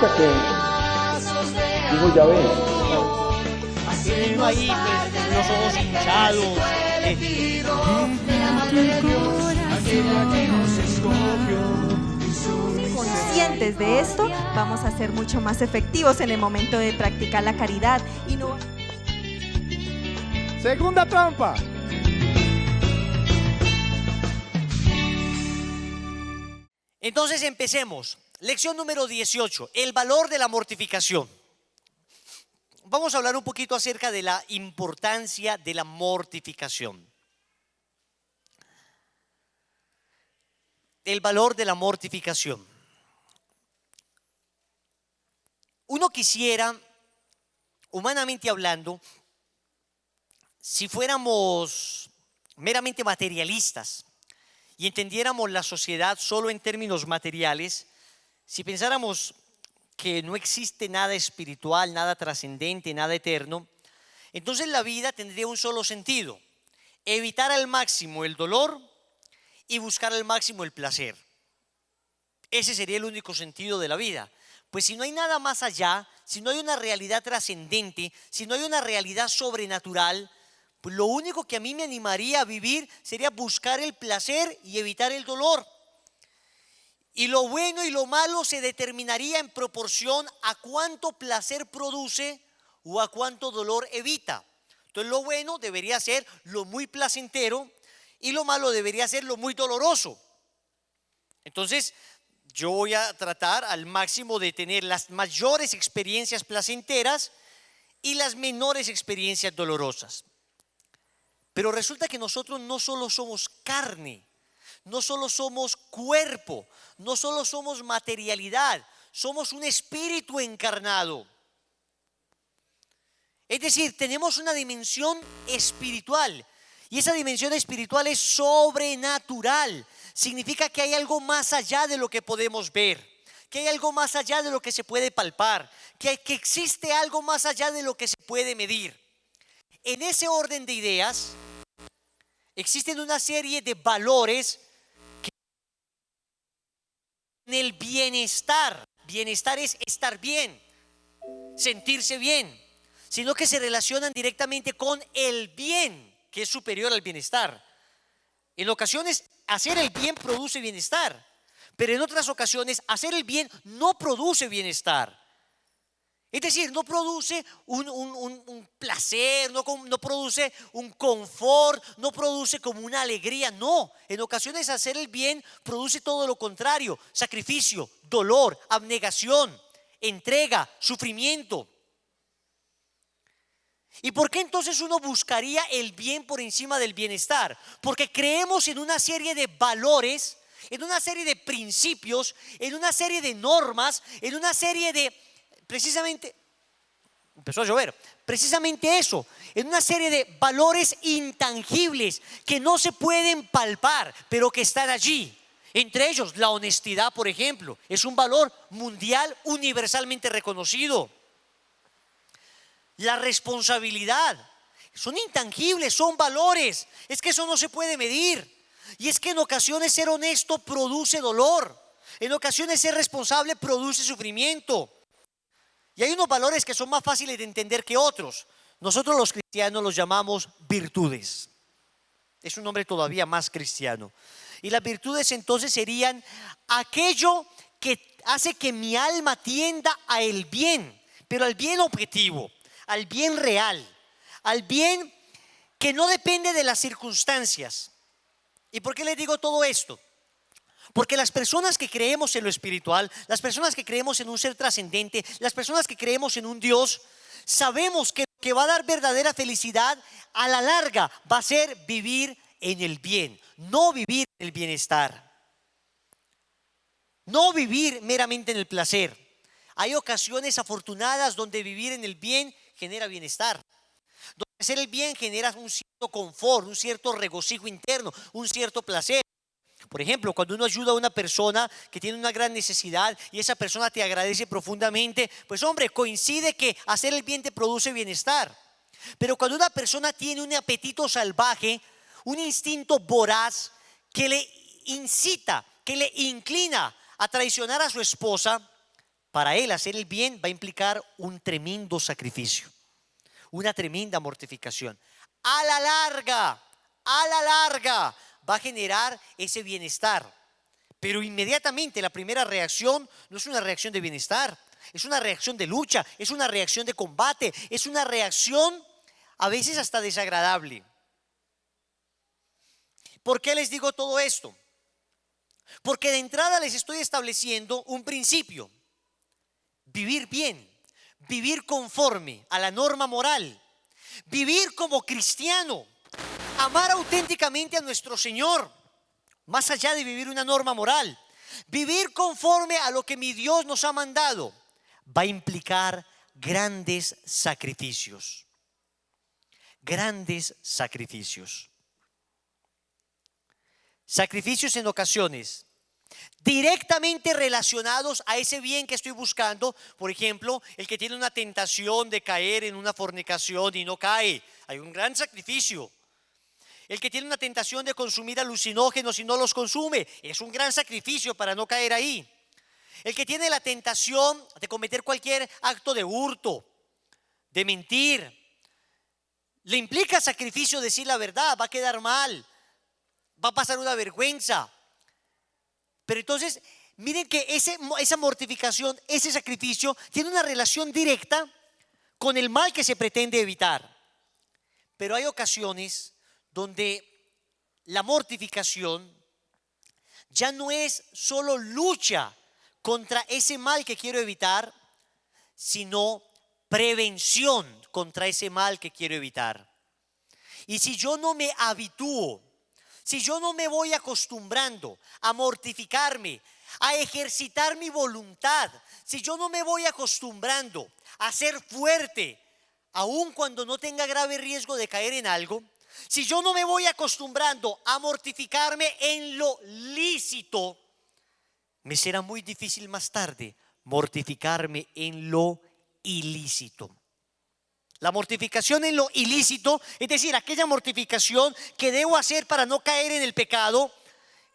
resulta que, digo, ya ves, Teniendo ahí pues, los ojos hinchados. Conscientes de esto, vamos a ser mucho más efectivos en el momento de practicar la caridad y no. segunda trampa. Entonces empecemos. Lección número 18, el valor de la mortificación. Vamos a hablar un poquito acerca de la importancia de la mortificación. El valor de la mortificación. Uno quisiera, humanamente hablando, si fuéramos meramente materialistas y entendiéramos la sociedad solo en términos materiales, si pensáramos que no existe nada espiritual, nada trascendente, nada eterno, entonces la vida tendría un solo sentido: evitar al máximo el dolor y buscar al máximo el placer. Ese sería el único sentido de la vida. Pues si no hay nada más allá, si no hay una realidad trascendente, si no hay una realidad sobrenatural, pues lo único que a mí me animaría a vivir sería buscar el placer y evitar el dolor. Y lo bueno y lo malo se determinaría en proporción a cuánto placer produce o a cuánto dolor evita. Entonces lo bueno debería ser lo muy placentero y lo malo debería ser lo muy doloroso. Entonces yo voy a tratar al máximo de tener las mayores experiencias placenteras y las menores experiencias dolorosas. Pero resulta que nosotros no solo somos carne, no solo somos cuerpo, no solo somos materialidad, somos un espíritu encarnado. Es decir, tenemos una dimensión espiritual y esa dimensión espiritual es sobrenatural. Significa que hay algo más allá de lo que podemos ver, que hay algo más allá de lo que se puede palpar, que existe algo más allá de lo que se puede medir. En ese orden de ideas existen una serie de valores que en el bienestar. Bienestar es estar bien, sentirse bien, sino que se relacionan directamente con el bien, que es superior al bienestar. En ocasiones hacer el bien produce bienestar, pero en otras ocasiones hacer el bien no produce bienestar. Es decir, no produce un placer, no produce un confort, no produce como una alegría. No, en ocasiones hacer el bien produce todo lo contrario: sacrificio, dolor, abnegación, entrega, sufrimiento. ¿Y por qué entonces uno buscaría el bien por encima del bienestar? Porque creemos en una serie de valores, en una serie de principios, en una serie de normas, en una serie de, precisamente, empezó a llover, precisamente eso, en una serie de valores intangibles que no se pueden palpar, pero que están allí. Entre ellos, la honestidad, por ejemplo, es un valor mundial universalmente reconocido. La responsabilidad, son intangibles, son valores. Es que eso no se puede medir. Y es que en ocasiones ser honesto produce dolor. En ocasiones ser responsable produce sufrimiento. Y hay unos valores que son más fáciles de entender que otros. Nosotros los cristianos los llamamos virtudes. Es un nombre todavía más cristiano. Y las virtudes entonces serían aquello que hace que mi alma tienda a el bien, pero al bien objetivo, al bien real, al bien que no depende de las circunstancias. ¿Y por qué les digo todo esto? Porque las personas que creemos en lo espiritual, las personas que creemos en un ser trascendente, las personas que creemos en un Dios, sabemos que lo que va a dar verdadera felicidad a la larga va a ser vivir en el bien, no vivir en el bienestar, no vivir meramente en el placer. Hay ocasiones afortunadas donde vivir en el bien genera bienestar, donde hacer el bien genera un cierto confort, un cierto regocijo interno, un cierto placer. Por ejemplo, cuando uno ayuda a una persona que tiene una gran necesidad y esa persona te agradece profundamente, pues hombre, coincide que hacer el bien te produce bienestar. Pero cuando una persona tiene un apetito salvaje, un instinto voraz que le incita, que le inclina a traicionar a su esposa, para él hacer el bien va a implicar un tremendo sacrificio, una tremenda mortificación. A la larga va a generar ese bienestar. Pero inmediatamente la primera reacción no es una reacción de bienestar, es una reacción de lucha, es una reacción de combate, es una reacción a veces hasta desagradable. ¿Por qué les digo todo esto? Porque de entrada les estoy estableciendo un principio: vivir bien, vivir conforme a la norma moral, vivir como cristiano, amar auténticamente a nuestro Señor. Más allá de vivir una norma moral, vivir conforme a lo que mi Dios nos ha mandado va a implicar grandes sacrificios. Grandes sacrificios. Sacrificios en ocasiones directamente relacionados a ese bien que estoy buscando. Por ejemplo, el que tiene una tentación de caer en una fornicación y no cae, hay un gran sacrificio. El que tiene una tentación de consumir alucinógenos y no los consume, es un gran sacrificio para no caer ahí. El que tiene la tentación de cometer cualquier acto de hurto, de mentir, le implica sacrificio decir la verdad, va a quedar mal, va a pasar una vergüenza. Pero entonces, miren que esa mortificación, ese sacrificio, tiene una relación directa con el mal que se pretende evitar. Pero hay ocasiones donde la mortificación ya no es solo lucha contra ese mal que quiero evitar, sino prevención contra ese mal que quiero evitar. Y si yo no me habitúo, si yo no me voy acostumbrando a mortificarme, a ejercitar mi voluntad, si yo no me voy acostumbrando a ser fuerte, aun cuando no tenga grave riesgo de caer en algo, si yo no me voy acostumbrando a mortificarme en lo lícito, me será muy difícil más tarde mortificarme en lo ilícito. La mortificación en lo ilícito, es decir, aquella mortificación que debo hacer para no caer en el pecado,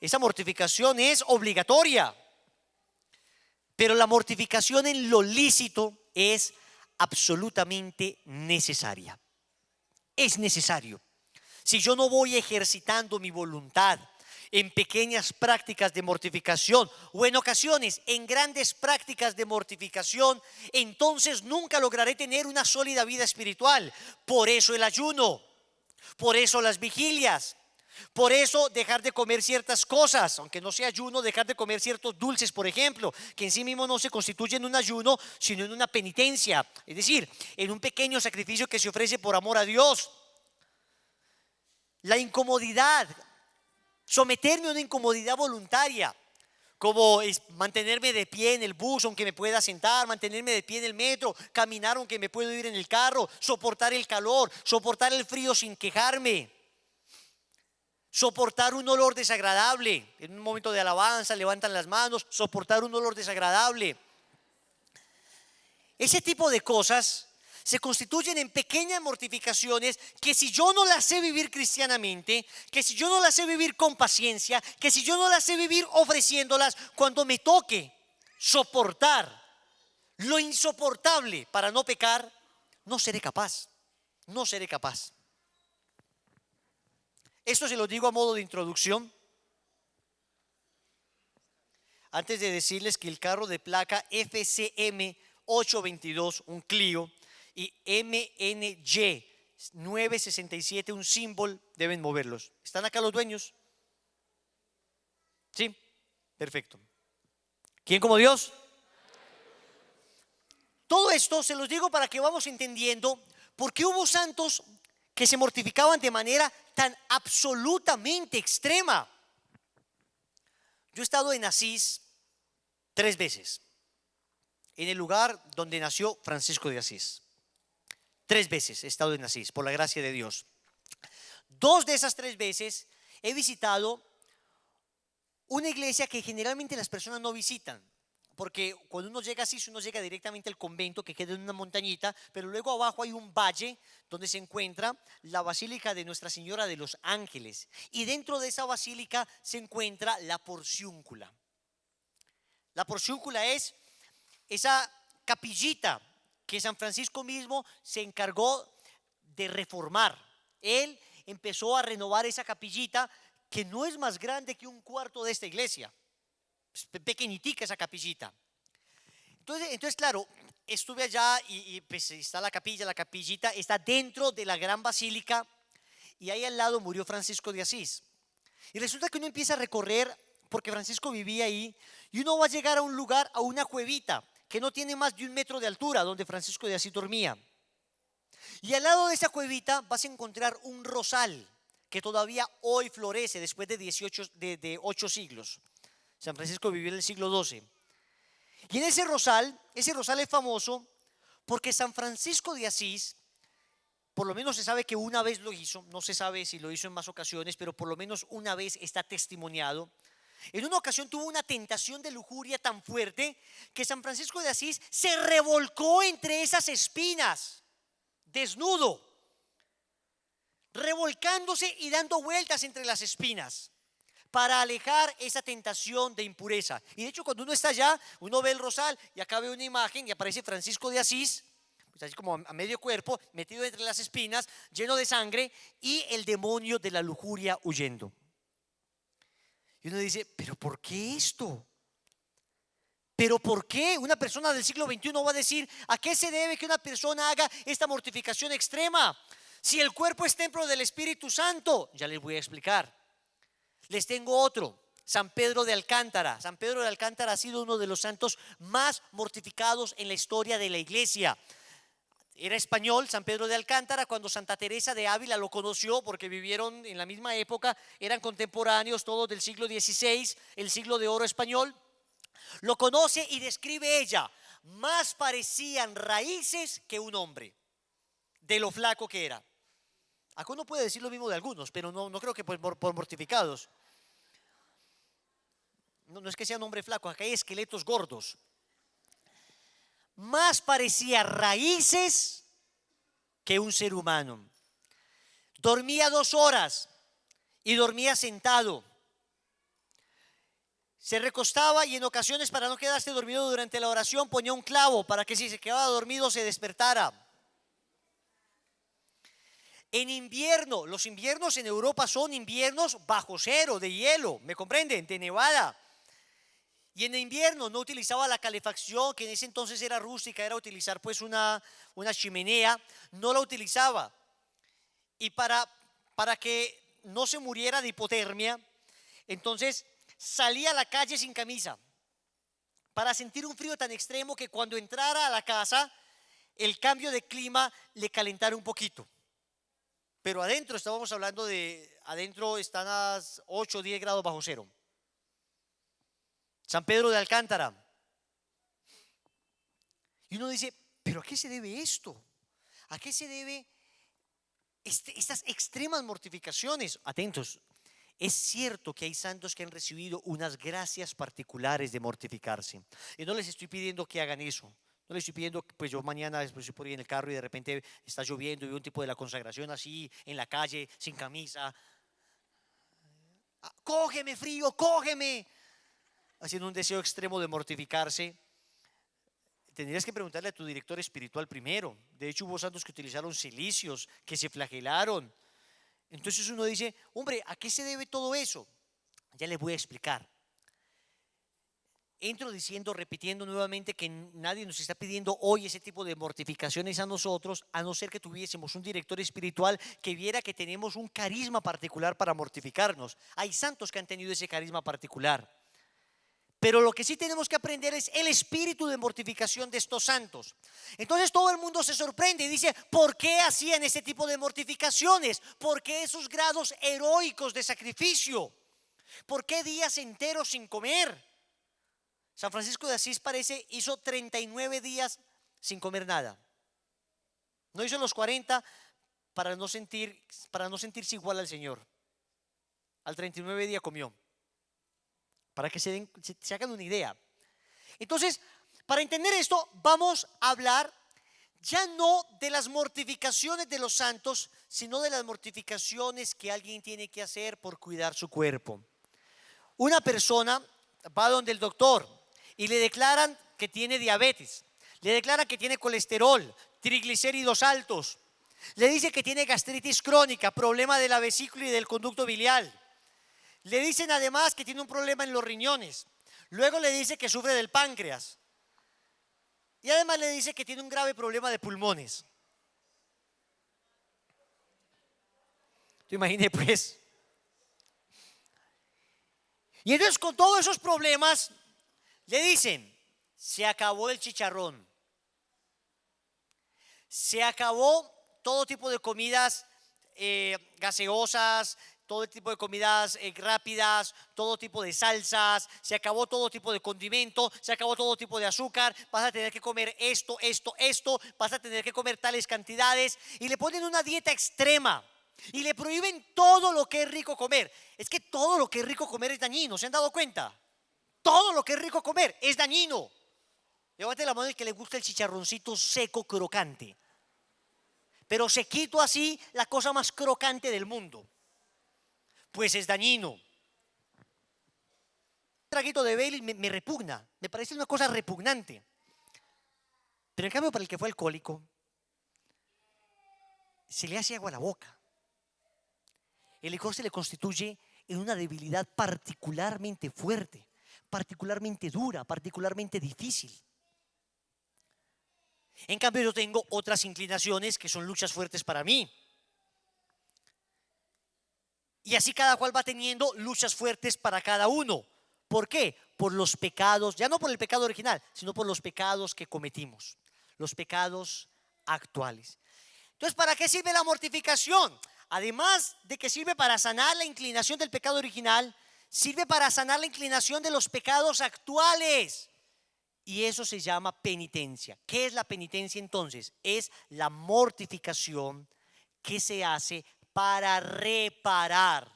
esa mortificación es obligatoria. Pero la mortificación en lo lícito es absolutamente necesaria. Es necesario. Si yo no voy ejercitando mi voluntad en pequeñas prácticas de mortificación o en ocasiones en grandes prácticas de mortificación, entonces nunca lograré tener una sólida vida espiritual. Por eso el ayuno, por eso las vigilias, por eso dejar de comer ciertas cosas, aunque no sea ayuno, dejar de comer ciertos dulces, por ejemplo, que en sí mismo no se constituyen en un ayuno, sino en una penitencia, es decir, en un pequeño sacrificio que se ofrece por amor a Dios. La incomodidad, someterme a una incomodidad voluntaria, como mantenerme de pie en el bus aunque me pueda sentar, mantenerme de pie en el metro, caminar aunque me puedo ir en el carro, soportar el calor, soportar el frío sin quejarme, soportar un olor desagradable. En un momento de alabanza levantan las manos, soportar un olor desagradable. Ese tipo de cosas se constituyen en pequeñas mortificaciones que si yo no las sé vivir cristianamente, que si yo no las sé vivir con paciencia, que si yo no las sé vivir ofreciéndolas, cuando me toque soportar lo insoportable para no pecar, no seré capaz, no seré capaz. Esto se lo digo a modo de introducción. Antes de decirles que el carro de placa FCM 822, un Clio, y MNY 967, un Symbol, deben moverlos. ¿Están acá los dueños? Sí, perfecto. ¿Quién como Dios? Todo esto se los digo para que vamos entendiendo por qué hubo santos que se mortificaban de manera tan absolutamente extrema. Yo he estado en Asís 3 veces, en el lugar donde nació Francisco de Asís. 3 veces he estado en Asís, por la gracia de Dios. 2 de esas 3 veces he visitado una iglesia que generalmente las personas no visitan, porque cuando uno llega a Asís, uno llega directamente al convento que queda en una montañita, pero luego abajo hay un valle donde se encuentra la Basílica de Nuestra Señora de los Ángeles, y dentro de esa basílica se encuentra la Porciúncula. La Porciúncula es esa capillita que San Francisco mismo se encargó de reformar. Él empezó a renovar esa capillita que no es más grande que un cuarto de esta iglesia. Es pequeñitica esa capillita. Entonces claro, estuve allá y pues está la capillita está dentro de la gran basílica y ahí al lado murió Francisco de Asís. Y resulta que uno empieza a recorrer, porque Francisco vivía ahí, y uno va a llegar a un lugar, a una cuevita que no tiene más de 1 metro de altura, donde Francisco de Asís dormía. Y al lado de esa cuevita vas a encontrar un rosal que todavía hoy florece después de 8 siglos. San Francisco vivió en el siglo XII. Y en ese rosal es famoso porque San Francisco de Asís, por lo menos se sabe que una vez lo hizo, no se sabe si lo hizo en más ocasiones, pero por lo menos una vez está testimoniado. En una ocasión tuvo una tentación de lujuria tan fuerte que San Francisco de Asís se revolcó entre esas espinas, desnudo, revolcándose y dando vueltas entre las espinas para alejar esa tentación de impureza. Y de hecho cuando uno está allá, uno ve el rosal y acá ve una imagen y aparece Francisco de Asís, pues así como a medio cuerpo, metido entre las espinas, lleno de sangre y el demonio de la lujuria huyendo. Y uno dice, ¿pero por qué esto? ¿Pero por qué una persona del siglo XXI va a decir a qué se debe que una persona haga esta mortificación extrema? Si el cuerpo es templo del Espíritu Santo, ya les voy a explicar. Les tengo otro, San Pedro de Alcántara. San Pedro de Alcántara ha sido uno de los santos más mortificados en la historia de la iglesia. Era español, San Pedro de Alcántara, cuando Santa Teresa de Ávila lo conoció, porque vivieron en la misma época, eran contemporáneos todos del siglo XVI, el siglo de oro español. Lo conoce y describe ella, más parecían raíces que un hombre, de lo flaco que era. Acá uno puede decir lo mismo de algunos, pero no creo que por mortificados. No es que sea un hombre flaco, acá hay esqueletos gordos. Más parecía raíces que un ser humano. Dormía 2 horas y dormía sentado. Se recostaba y en ocasiones, para no quedarse dormido durante la oración, ponía un clavo para que si se quedaba dormido se despertara. En invierno, los inviernos en Europa son inviernos bajo cero, de hielo, ¿me comprenden? De nevada. Y en invierno no utilizaba la calefacción, que en ese entonces era rústica, era utilizar pues una chimenea, no la utilizaba. Y para que no se muriera de hipotermia, entonces salía a la calle sin camisa, para sentir un frío tan extremo que cuando entrara a la casa, el cambio de clima le calentara un poquito. Pero adentro, estábamos hablando adentro están a 8 o 10 grados bajo cero. San Pedro de Alcántara. Y uno dice, ¿pero a qué se debe esto? ¿A qué se debe estas extremas mortificaciones? Atentos, es cierto que hay santos que han recibido unas gracias particulares de mortificarse. Y no les estoy pidiendo que hagan eso. No les estoy pidiendo, pues yo mañana estoy por ahí en el carro y de repente está lloviendo y veo un tipo de la consagración así en la calle, sin camisa. Cógeme frío, cógeme. Haciendo un deseo extremo de mortificarse. Tendrías que preguntarle a tu director espiritual primero. De hecho hubo santos que utilizaron cilicios, que se flagelaron. Entonces uno dice, hombre, ¿a qué se debe todo eso? Ya les voy a explicar. Entro diciendo, repitiendo nuevamente que nadie nos está pidiendo hoy ese tipo de mortificaciones a nosotros, a no ser que tuviésemos un director espiritual que viera que tenemos un carisma particular para mortificarnos. Hay santos que han tenido ese carisma particular. Pero lo que sí tenemos que aprender es el espíritu de mortificación de estos santos. Entonces todo el mundo se sorprende y dice, ¿por qué hacían ese tipo de mortificaciones? ¿Por qué esos grados heroicos de sacrificio? ¿Por qué días enteros sin comer? San Francisco de Asís hizo 39 días sin comer nada. No hizo los 40 para no sentirse igual al Señor. Al 39 día comió. Para que se hagan una idea. Entonces, para entender esto, vamos a hablar ya no de las mortificaciones de los santos, sino de las mortificaciones que alguien tiene que hacer por cuidar su cuerpo. Una persona va donde el doctor y le declaran que tiene diabetes, le declara que tiene colesterol, triglicéridos altos, le dice que tiene gastritis crónica, problema de la vesícula y del conducto biliar. Le dicen además que tiene un problema en los riñones. Luego le dice que sufre del páncreas. Y además le dice que tiene un grave problema de pulmones. ¿Te imaginas pues? Y entonces con todos esos problemas le dicen, se acabó el chicharrón. Se acabó todo tipo de comidas gaseosas, todo tipo de comidas rápidas, todo tipo de salsas, se acabó todo tipo de condimento, se acabó todo tipo de azúcar, vas a tener que comer esto, vas a tener que comer tales cantidades y le ponen una dieta extrema y le prohíben todo lo que es rico comer. Es que todo lo que es rico comer es dañino, ¿se han dado cuenta? Todo lo que es rico comer es dañino. Levante la mano el que le gusta el chicharroncito seco, crocante. Pero sequito así, la cosa más crocante del mundo. Pues es dañino. Un traguito de Baileys me repugna, me parece una cosa repugnante. Pero en cambio para el que fue alcohólico, se le hace agua a la boca. El licor se le constituye en una debilidad particularmente fuerte, particularmente dura, particularmente difícil. En cambio yo tengo otras inclinaciones que son luchas fuertes para mí. Y así cada cual va teniendo luchas fuertes para cada uno. ¿Por qué? Por los pecados, ya no por el pecado original, sino por los pecados que cometimos, los pecados actuales. Entonces, ¿para qué sirve la mortificación? Además de que sirve para sanar la inclinación del pecado original, sirve para sanar la inclinación de los pecados actuales. Y eso se llama penitencia. ¿Qué es la penitencia entonces? Es la mortificación que se hace para reparar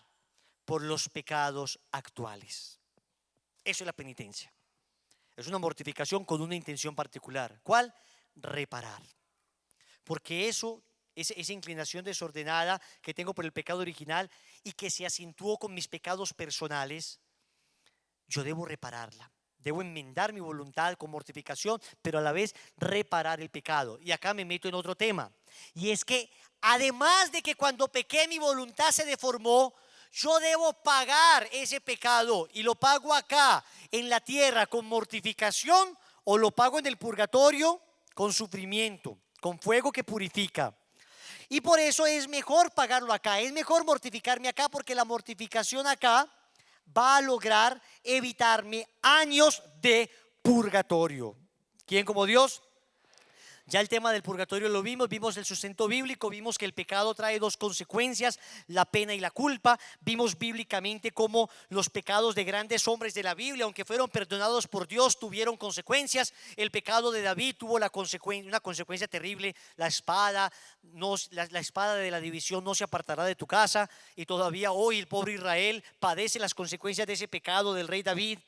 por los pecados actuales. Eso es la penitencia. Es una mortificación con una intención particular. ¿Cuál? Reparar. Porque esa inclinación desordenada que tengo por el pecado original y que se acentuó con mis pecados personales, yo debo repararla. Debo enmendar mi voluntad con mortificación, pero a la vez reparar el pecado. Y acá me meto en otro tema. Y es que además de que cuando pequé mi voluntad se deformó, yo debo pagar ese pecado. Y lo pago acá en la tierra con mortificación o lo pago en el purgatorio con sufrimiento, con fuego que purifica. Y por eso es mejor pagarlo acá. Es mejor mortificarme acá porque la mortificación acá va a lograr evitarme años de purgatorio. ¿Quién como Dios? Ya el tema del purgatorio lo vimos el sustento bíblico, vimos que el pecado trae dos consecuencias, la pena y la culpa. Vimos bíblicamente cómo los pecados de grandes hombres de la Biblia, aunque fueron perdonados por Dios, tuvieron consecuencias. El pecado de David tuvo una consecuencia terrible, la espada de la división no se apartará de tu casa, y todavía hoy el pobre Israel padece las consecuencias de ese pecado del rey David.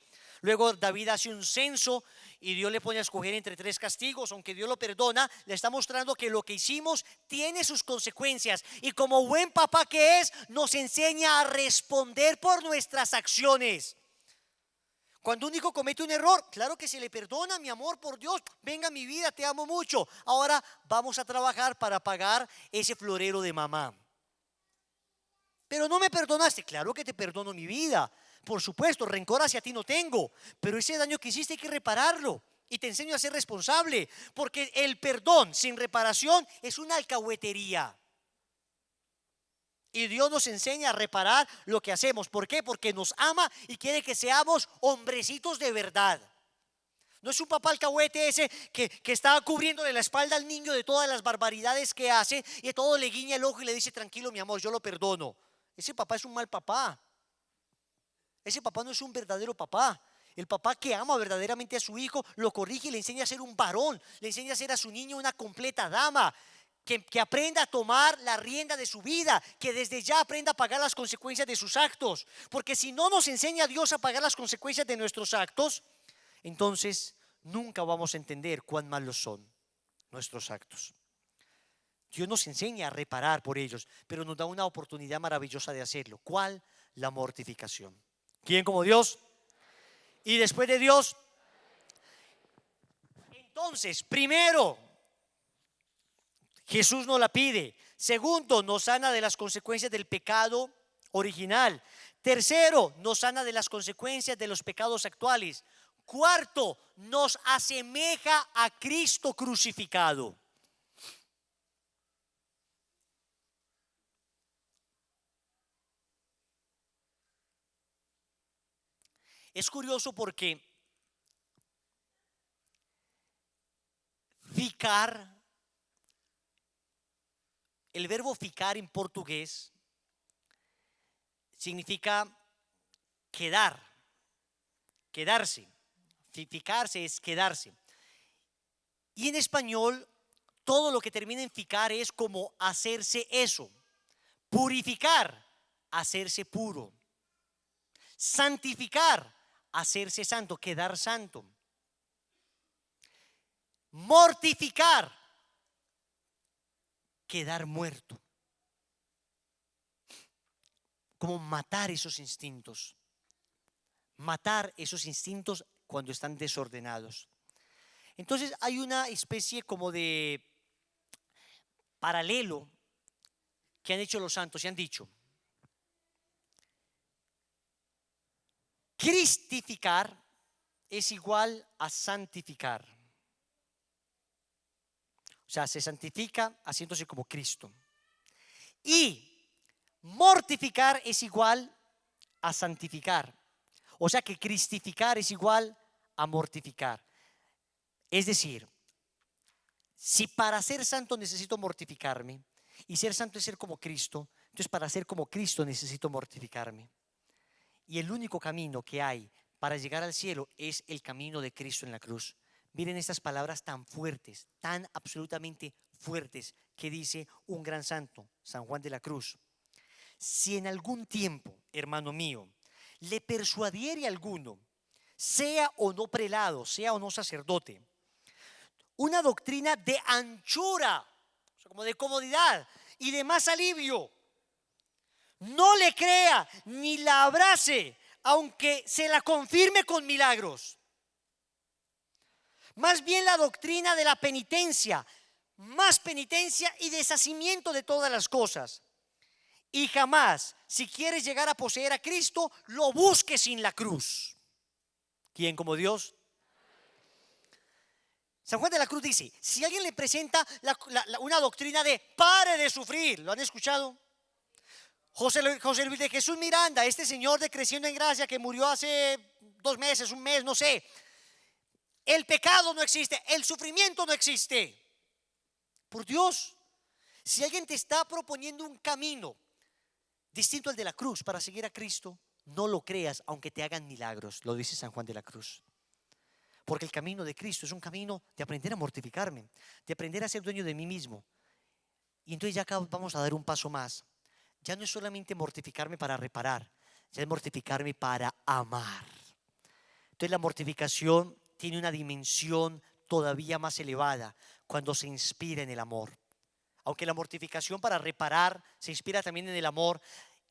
Luego David hace un censo y Dios le pone a escoger entre 3 castigos. Aunque Dios lo perdona, le está mostrando que lo que hicimos tiene sus consecuencias. Y como buen papá que es, nos enseña a responder por nuestras acciones. Cuando un hijo comete un error, claro que se le perdona, mi amor por Dios, venga mi vida, te amo mucho. Ahora vamos a trabajar para pagar ese florero de mamá. Pero no me perdonaste, claro que te perdono mi vida. Por supuesto, rencor hacia ti no tengo, pero ese daño que hiciste hay que repararlo. Y te enseño a ser responsable, porque el perdón sin reparación es una alcahuetería. Y Dios nos enseña a reparar lo que hacemos. ¿Por qué? Porque nos ama y quiere que seamos hombrecitos de verdad. No es un papá alcahuete ese que está cubriéndole la espalda al niño de todas las barbaridades que hace y de todo le guiña el ojo y le dice: tranquilo mi amor, yo lo perdono. Ese papá es un mal papá. Ese papá no es un verdadero papá. El papá que ama verdaderamente a su hijo lo corrige y le enseña a ser un varón, le enseña a ser a su niño una completa dama, que aprenda a tomar la rienda de su vida, que desde ya aprenda a pagar las consecuencias de sus actos. Porque si no nos enseña a Dios a pagar las consecuencias de nuestros actos, entonces nunca vamos a entender cuán malos son nuestros actos. Dios nos enseña a reparar por ellos, pero nos da una oportunidad maravillosa de hacerlo. ¿Cuál? La mortificación. ¿Quién como Dios? Y después de Dios, Entonces, primero, Jesús nos la pide. Segundo, nos sana de las consecuencias del pecado original. Tercero, nos sana de las consecuencias de los pecados actuales. Cuarto, nos asemeja a Cristo crucificado. Es curioso porque ficar, el verbo ficar en portugués significa quedar, quedarse. Ficarse es quedarse. Y en español, todo lo que termina en ficar es como hacerse eso. Purificar, hacerse puro. Santificar, hacerse santo, quedar santo. Mortificar, quedar muerto. Como matar esos instintos. Matar esos instintos cuando están desordenados. Entonces hay una especie como de paralelo que han hecho los santos y han dicho: cristificar es igual a santificar. O sea, se santifica haciéndose como Cristo. Y mortificar es igual a santificar. O sea que cristificar es igual a mortificar. Es decir, si para ser santo necesito mortificarme y ser santo es ser como Cristo, entonces para ser como Cristo necesito mortificarme. Y el único camino que hay para llegar al cielo es el camino de Cristo en la cruz. Miren estas palabras tan fuertes, tan absolutamente fuertes que dice un gran santo, San Juan de la Cruz. Si en algún tiempo, hermano mío, le persuadiere a alguno, sea o no prelado, sea o no sacerdote, una doctrina de anchura, o sea, como de comodidad y de más alivio, no le crea ni la abrace, aunque se la confirme con milagros. Más bien la doctrina de la penitencia, más penitencia y deshacimiento de todas las cosas. Y jamás, si quieres llegar a poseer a Cristo, lo busques sin la cruz. ¿Quién como Dios? San Juan de la Cruz dice: si alguien le presenta una doctrina de pare de sufrir, ¿lo han escuchado? José Luis de Jesús Miranda, este señor de Creciendo en Gracia que murió hace 2 meses, un mes, no sé. El pecado no existe, el sufrimiento no existe. Por Dios, si alguien te está proponiendo un camino distinto al de la cruz para seguir a Cristo, no lo creas aunque te hagan milagros, lo dice San Juan de la Cruz. Porque el camino de Cristo es un camino de aprender a mortificarme, de aprender a ser dueño de mí mismo. Y entonces ya acá vamos a dar un paso más. Ya no es solamente mortificarme para reparar, ya es mortificarme para amar. Entonces la mortificación tiene una dimensión todavía más elevada cuando se inspira en el amor. Aunque la mortificación para reparar se inspira también en el amor,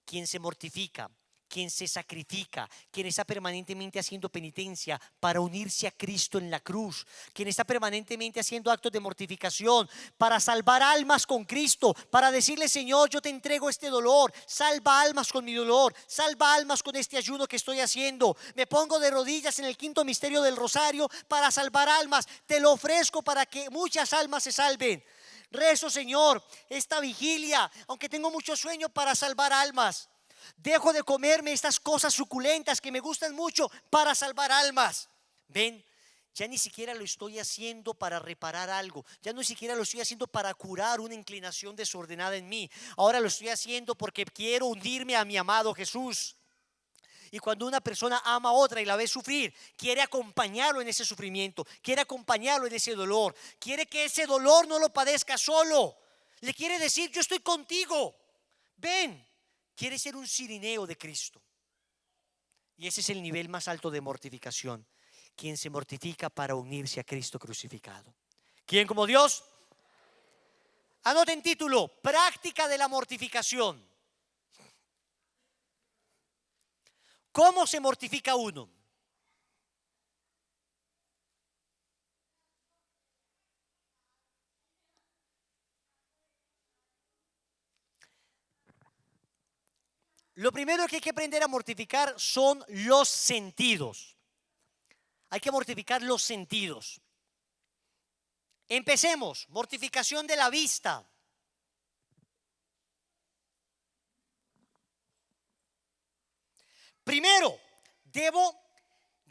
quien se mortifica, quien se sacrifica, quien está permanentemente haciendo penitencia para unirse a Cristo en la cruz, quien está permanentemente haciendo actos de mortificación para salvar almas con Cristo, para decirle: Señor, yo te entrego este dolor, salva almas con mi dolor, salva almas con este ayuno que estoy haciendo, me pongo de rodillas en el 5.º misterio del rosario para salvar almas, te lo ofrezco para que muchas almas se salven. Rezo, Señor, esta vigilia, aunque tengo mucho sueño, para salvar almas. Dejo de comerme estas cosas suculentas que me gustan mucho para salvar almas. Ven, ya ni siquiera lo estoy haciendo para reparar algo, ya no siquiera lo estoy haciendo para curar una inclinación desordenada en mí. Ahora lo estoy haciendo porque quiero unirme a mi amado Jesús. Y cuando una persona ama a otra y la ve sufrir, quiere acompañarlo en ese sufrimiento, quiere acompañarlo en ese dolor, quiere que ese dolor no lo padezca solo. Le quiere decir: yo estoy contigo, ven. Quiere ser un cirineo de Cristo. Y ese es el nivel más alto de mortificación, quien se mortifica para unirse a Cristo crucificado. ¿Quién como Dios? Anoten título: práctica de la mortificación. ¿Cómo se mortifica uno? Lo primero que hay que aprender a mortificar son los sentidos. Hay que mortificar los sentidos. Empecemos. Mortificación de la vista. Primero, debo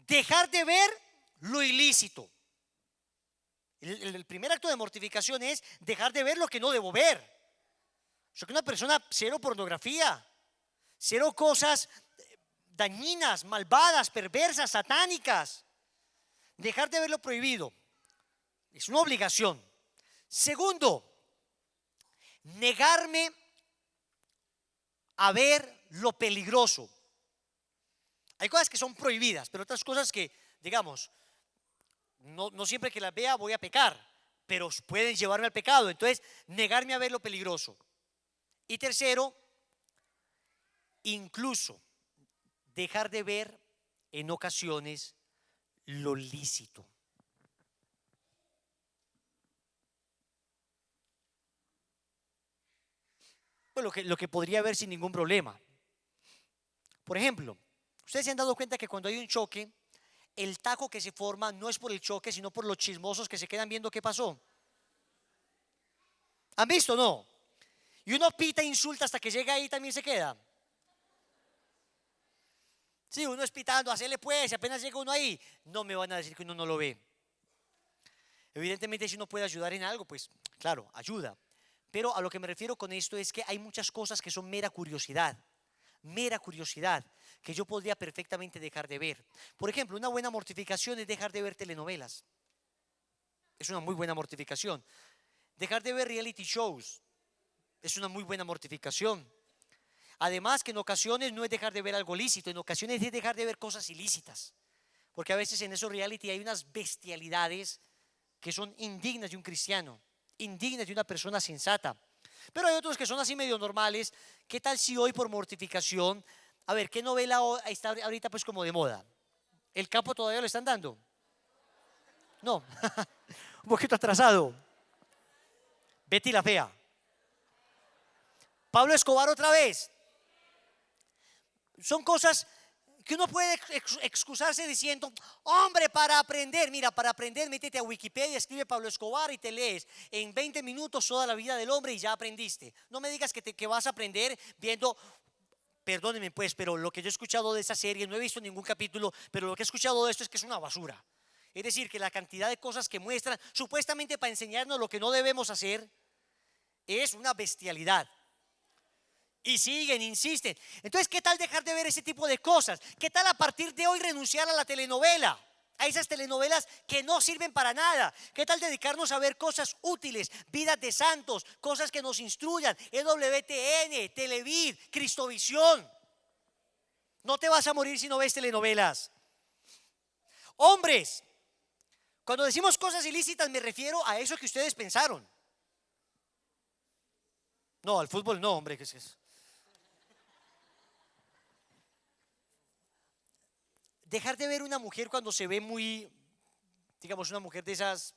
dejar de ver lo ilícito. El primer acto de mortificación es dejar de ver lo que no debo ver. Soy una persona, cero pornografía, cero cosas dañinas, malvadas, perversas, satánicas. Dejar de ver lo prohibido es una obligación. Segundo, negarme a ver lo peligroso. Hay cosas que son prohibidas, pero otras cosas que, digamos, no siempre que las vea voy a pecar, pero pueden llevarme al pecado. Entonces, negarme a ver lo peligroso. Y tercero, incluso dejar de ver en ocasiones lo lícito. Pues lo que podría ver sin ningún problema. Por ejemplo, ustedes se han dado cuenta que cuando hay un choque, el taco que se forma no es por el choque, sino por los chismosos que se quedan viendo qué pasó. ¿Han visto o no? Y uno pita e insulta hasta que llega ahí y también se queda. Sí, uno es pitando, hacerle pues, y apenas llega uno ahí, no me van a decir que uno no lo ve. Evidentemente, si uno puede ayudar en algo, pues claro, ayuda. Pero a lo que me refiero con esto es que hay muchas cosas que son mera curiosidad, que yo podría perfectamente dejar de ver. Por ejemplo, una buena mortificación es dejar de ver telenovelas. Es una muy buena mortificación. Dejar de ver reality shows es una muy buena mortificación. Además, que en ocasiones no es dejar de ver algo lícito, en ocasiones es dejar de ver cosas ilícitas. Porque a veces en esos reality hay unas bestialidades que son indignas de un cristiano, indignas de una persona sensata. Pero hay otros que son así medio normales. ¿Qué tal si hoy por mortificación, a ver, qué novela está ahorita pues como de moda? ¿El Campo todavía lo están dando? No, un poquito atrasado. Betty la Fea. Pablo Escobar otra vez. Son cosas que uno puede excusarse diciendo, hombre, para aprender, mira, para aprender, métete a Wikipedia, escribe Pablo Escobar y te lees en 20 minutos toda la vida del hombre y ya aprendiste. No me digas que vas a aprender viendo, perdónenme pues, pero lo que yo he escuchado de esa serie, no he visto ningún capítulo, pero lo que he escuchado de esto es que es una basura. Es decir, que la cantidad de cosas que muestran, supuestamente para enseñarnos lo que no debemos hacer, es una bestialidad. Y siguen, insisten. Entonces, ¿qué tal dejar de ver ese tipo de cosas? ¿Qué tal a partir de hoy renunciar a la telenovela? A esas telenovelas que no sirven para nada. ¿Qué tal dedicarnos a ver cosas útiles, vidas de santos, cosas que nos instruyan? EWTN, Televid, Cristovisión. No te vas a morir si no ves telenovelas. Hombres, cuando decimos cosas ilícitas me refiero a eso que ustedes pensaron. No, al fútbol no, hombre, ¿qué es eso? Dejar de ver una mujer cuando se ve muy, digamos, una mujer de esas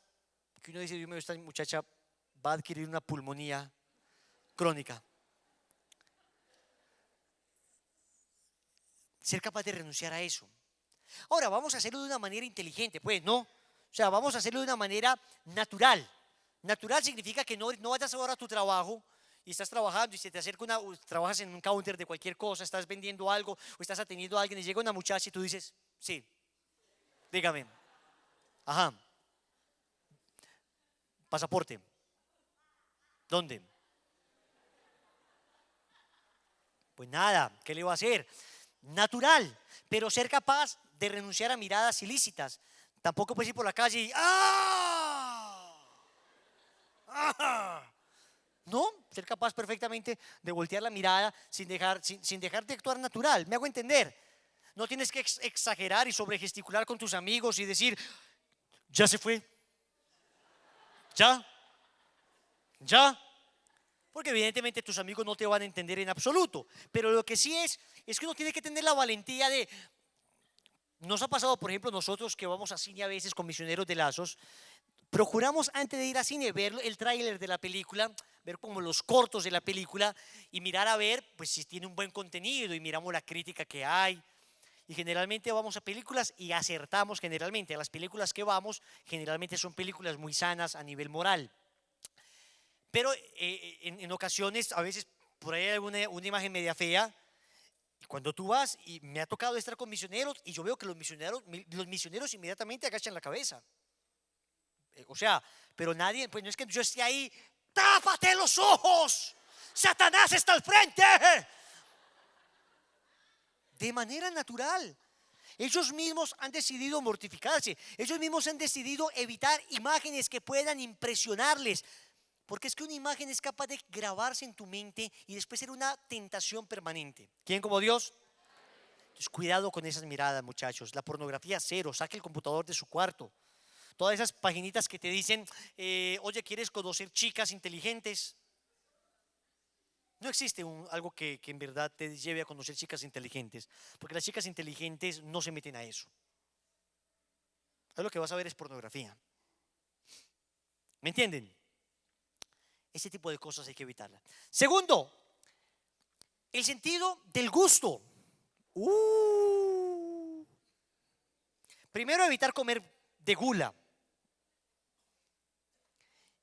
que uno dice, Dios mío, esta muchacha va a adquirir una pulmonía crónica. Ser capaz de renunciar a eso. Ahora, vamos a hacerlo de una manera inteligente, pues, ¿no? O sea, vamos a hacerlo de una manera natural. Natural significa que no vayas ahora a tu trabajo y estás trabajando y se te acerca trabajas en un counter de cualquier cosa, estás vendiendo algo o estás atendiendo a alguien y llega una muchacha y tú dices, sí, dígame, ajá, pasaporte, ¿dónde? Pues nada, ¿qué le va a hacer? Natural, pero ser capaz de renunciar a miradas ilícitas. Tampoco puedes ir por la calle y ¡ah! ¡Ah! No, ser capaz perfectamente de voltear la mirada sin dejar de actuar natural. ¿Me hago entender? No tienes que exagerar y sobregesticular con tus amigos y decir, ya se fue, ya, porque evidentemente tus amigos no te van a entender en absoluto. Pero lo que sí es que uno tiene que tener la valentía de, nos ha pasado por ejemplo nosotros que vamos a cine a veces con Misioneros de Lazos, procuramos antes de ir al cine ver el tráiler de la película, ver como los cortos de la película y mirar a ver pues si tiene un buen contenido y miramos la crítica que hay. Y generalmente vamos a películas y acertamos generalmente. A las películas que vamos generalmente son películas muy sanas a nivel moral. Pero en ocasiones, a veces por ahí hay una imagen media fea. Y cuando tú vas, y me ha tocado estar con misioneros, y yo veo que los misioneros inmediatamente agachan la cabeza. O sea, pero nadie, pues no es que yo esté ahí, tápate los ojos, Satanás está al frente. De manera natural. Ellos mismos han decidido mortificarse. Ellos mismos han decidido evitar imágenes que puedan impresionarles. Porque es que una imagen es capaz de grabarse en tu mente y después ser una tentación permanente. ¿Quién como Dios? Entonces, cuidado con esas miradas, muchachos. La pornografía cero. Saque el computador de su cuarto. Todas esas paginitas que te dicen, oye, ¿quieres conocer chicas inteligentes? No existe algo que en verdad te lleve a conocer chicas inteligentes, porque las chicas inteligentes no se meten a eso. Ahí lo que vas a ver es pornografía. ¿Me entienden? Ese tipo de cosas hay que evitarlas. Segundo, el sentido del gusto. Primero, evitar comer de gula.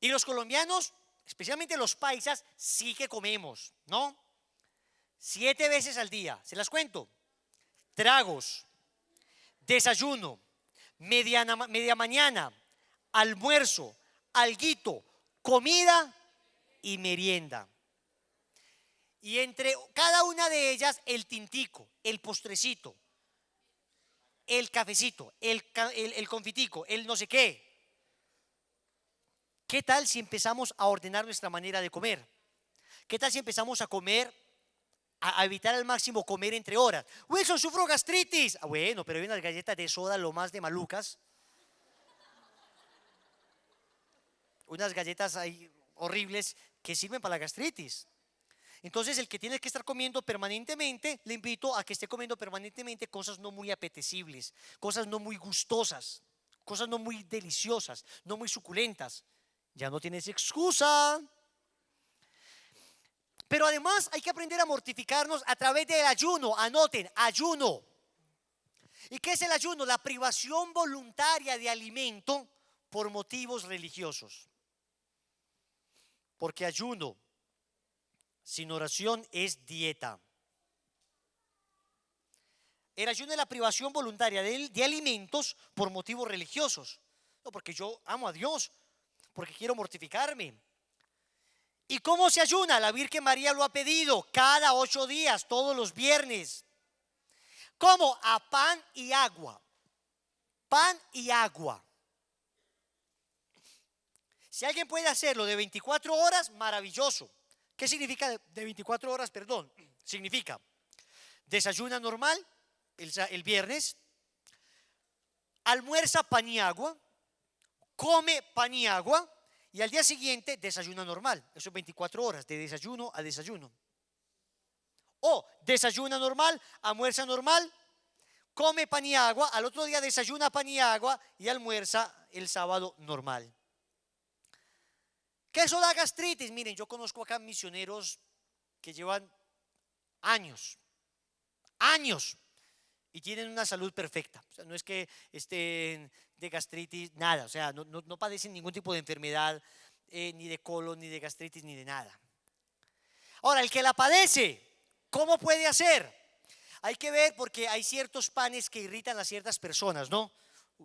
Y los colombianos, especialmente los paisas, sí que comemos, ¿no? 7 veces al día, se las cuento. Tragos, desayuno, media mañana, almuerzo, alguito, comida y merienda. Y entre cada una de ellas el tintico, el postrecito, el cafecito, el confitico, el no sé qué. ¿Qué tal si empezamos a ordenar nuestra manera de comer? ¿Qué tal si empezamos a comer, a evitar al máximo comer entre horas? Wilson, sufro gastritis. Bueno, pero hay unas galletas de soda lo más de malucas. Unas galletas ahí horribles que sirven para la gastritis. Entonces, el que tiene que estar comiendo permanentemente, le invito a que esté comiendo permanentemente cosas no muy apetecibles, cosas no muy gustosas, cosas no muy deliciosas, no muy suculentas. Ya no tienes excusa. Pero además hay que aprender a mortificarnos a través del ayuno. Anoten, ayuno. ¿Y qué es el ayuno? La privación voluntaria de alimento por motivos religiosos. Porque ayuno sin oración es dieta. El ayuno es la privación voluntaria de alimentos por motivos religiosos. No, porque yo amo a Dios, porque quiero mortificarme. ¿Y cómo se ayuna? La Virgen María lo ha pedido cada 8 días, todos los viernes. ¿Cómo? A pan y agua. Pan y agua. Si alguien puede hacerlo de 24 horas, maravilloso. ¿Qué significa de 24 horas? Perdón. Significa desayuna normal el viernes, almuerza pan y agua, come pan y agua y al día siguiente desayuna normal. Eso es 24 horas de desayuno a desayuno. O desayuna normal, almuerza normal, come pan y agua, al otro día desayuna pan y agua y almuerza el sábado normal. ¿Qué eso da gastritis? Miren, yo conozco acá misioneros que llevan años y tienen una salud perfecta. O sea, no es que estén de gastritis, nada. O sea, no padecen ningún tipo de enfermedad, ni de colon, ni de gastritis, ni de nada. Ahora, el que la padece, ¿cómo puede hacer? Hay que ver porque hay ciertos panes que irritan a ciertas personas, ¿no?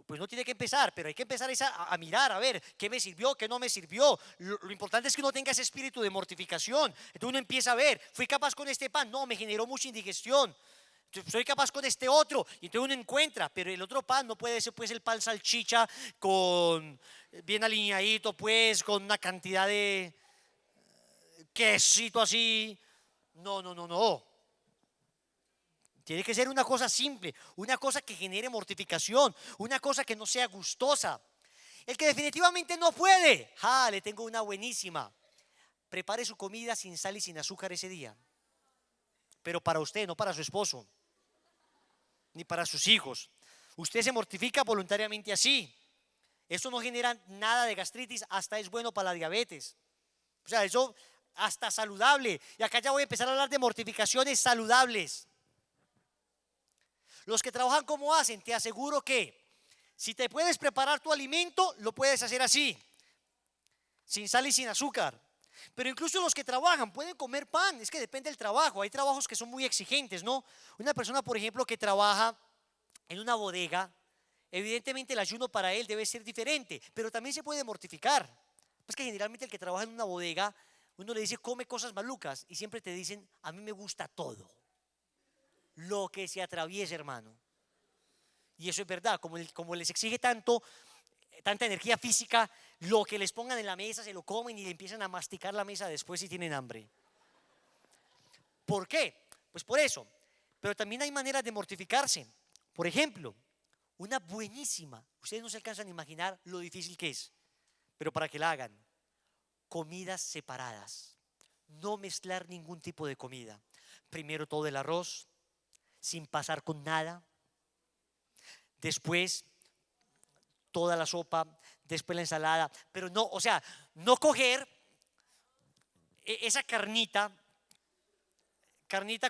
Pues no tiene que empezar, pero hay que empezar a mirar, a ver qué me sirvió, qué no me sirvió. Lo importante es que uno tenga ese espíritu de mortificación. Entonces uno empieza a ver, fui capaz con este pan, no, me generó mucha indigestión. Soy capaz con este otro, y entonces uno encuentra, pero el otro pan no puede ser pues el pan salchicha con bien alineadito, pues con una cantidad de quesito así. No. Tiene que ser una cosa simple, una cosa que genere mortificación, una cosa que no sea gustosa. El que definitivamente no puede, le tengo una buenísima. Prepare su comida sin sal y sin azúcar ese día. Pero para usted, no para su esposo, ni para sus hijos. Usted se mortifica voluntariamente así. Eso no genera nada de gastritis, hasta es bueno para la diabetes. O sea, eso hasta saludable. Y acá ya voy a empezar a hablar de mortificaciones saludables. Los que trabajan como hacen, te aseguro que si te puedes preparar tu alimento, lo puedes hacer así, sin sal y sin azúcar. Pero incluso los que trabajan pueden comer pan, es que depende del trabajo. Hay trabajos que son muy exigentes, ¿no? Una persona, por ejemplo, que trabaja en una bodega, evidentemente el ayuno para él debe ser diferente, pero también se puede mortificar. Es que generalmente el que trabaja en una bodega, uno le dice come cosas malucas y siempre te dicen a mí me gusta todo, lo que se atraviese, hermano. Y eso es verdad, como les exige tanta energía física, lo que les pongan en la mesa se lo comen y le empiezan a masticar la mesa después si tienen hambre. ¿Por qué? Pues por eso. Pero también hay maneras de mortificarse. Por ejemplo, una buenísima, ustedes no se alcanzan a imaginar lo difícil que es, pero para que la hagan, comidas separadas. No mezclar ningún tipo de comida. Primero todo el arroz, sin pasar con nada. Después toda la sopa, después la ensalada. Pero no, o sea, no coger esa carnita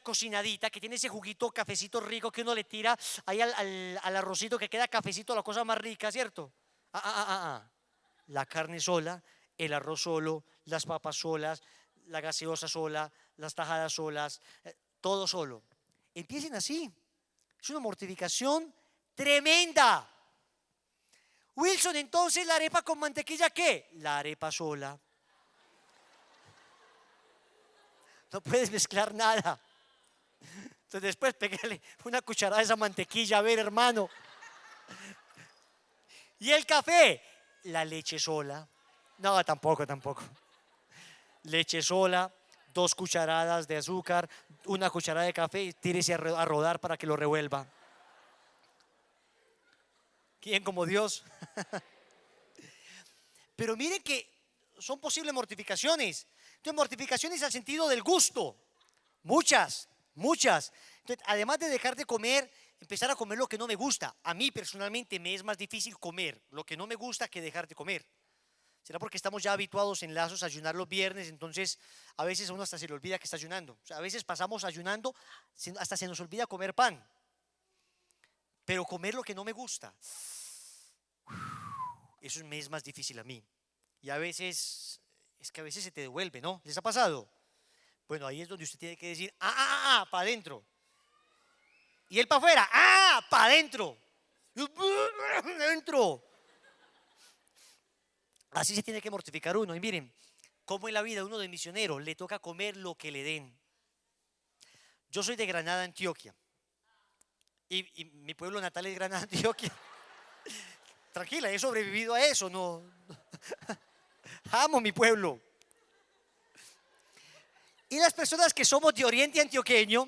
cocinadita que tiene ese juguito, cafecito rico que uno le tira ahí al arrocito que queda cafecito, la cosa más rica, ¿cierto? La carne sola, el arroz solo, las papas solas, la gaseosa sola, las tajadas solas, todo solo. Empiecen así. Es una mortificación tremenda. Wilson, entonces la arepa con mantequilla, ¿qué? La arepa sola. No puedes mezclar nada. Entonces después pégale una cucharada de esa mantequilla, a ver, hermano. ¿Y el café? La leche sola. No, tampoco. Leche sola, 2 cucharadas de azúcar, 1 cucharada de café y tírese a rodar para que lo revuelva. ¿Quién como Dios? Pero miren que son posibles mortificaciones. Entonces, mortificaciones al sentido del gusto. Muchas. Entonces, además de dejar de comer, empezar a comer lo que no me gusta. A mí personalmente me es más difícil comer lo que no me gusta que dejar de comer. ¿Será porque estamos ya habituados en Lazos a ayunar los viernes? Entonces, a veces a uno hasta se le olvida que está ayunando. O sea, a veces pasamos ayunando, hasta se nos olvida comer pan. Pero comer lo que no me gusta, eso me es más difícil a mí. Y a veces, es que a veces se te devuelve, ¿no? ¿Les ha pasado? Bueno, ahí es donde usted tiene que decir, para adentro. Y él para afuera, para adentro. Dentro. Así se tiene que mortificar uno. Y miren, como en la vida uno de misionero le toca comer lo que le den. Yo soy de Granada, Antioquia. Y mi pueblo natal es Granada, Antioquia. Tranquila, he sobrevivido a eso, no. Amo mi pueblo. Y las personas que somos de Oriente Antioqueño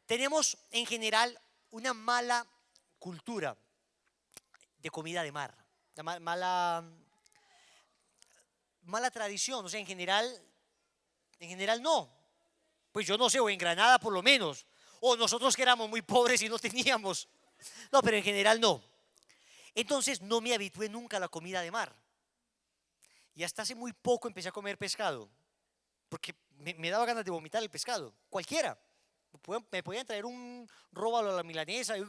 tenemos en general una mala cultura de comida de mar, mala tradición. O sea, en general no. Pues yo no sé, o en Granada por lo menos, o nosotros que éramos muy pobres y no teníamos. No, pero en general no. Entonces no me habitué nunca a la comida de mar. Y hasta hace muy poco empecé a comer pescado, porque me daba ganas de vomitar el pescado, cualquiera. Me podían traer un róbalo a la milanesa y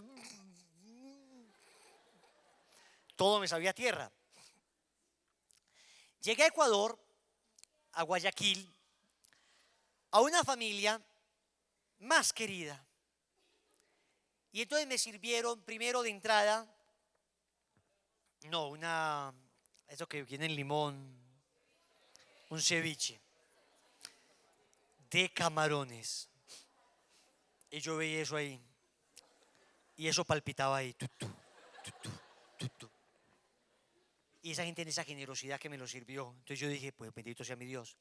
todo me sabía a tierra. Llegué a Ecuador, a Guayaquil, a una familia más querida. Y entonces me sirvieron primero de entrada, eso que viene en limón, un ceviche de camarones. Y yo veía eso ahí. Y eso palpitaba ahí. Y esa gente en esa generosidad que me lo sirvió. Entonces yo dije, pues bendito sea mi Dios.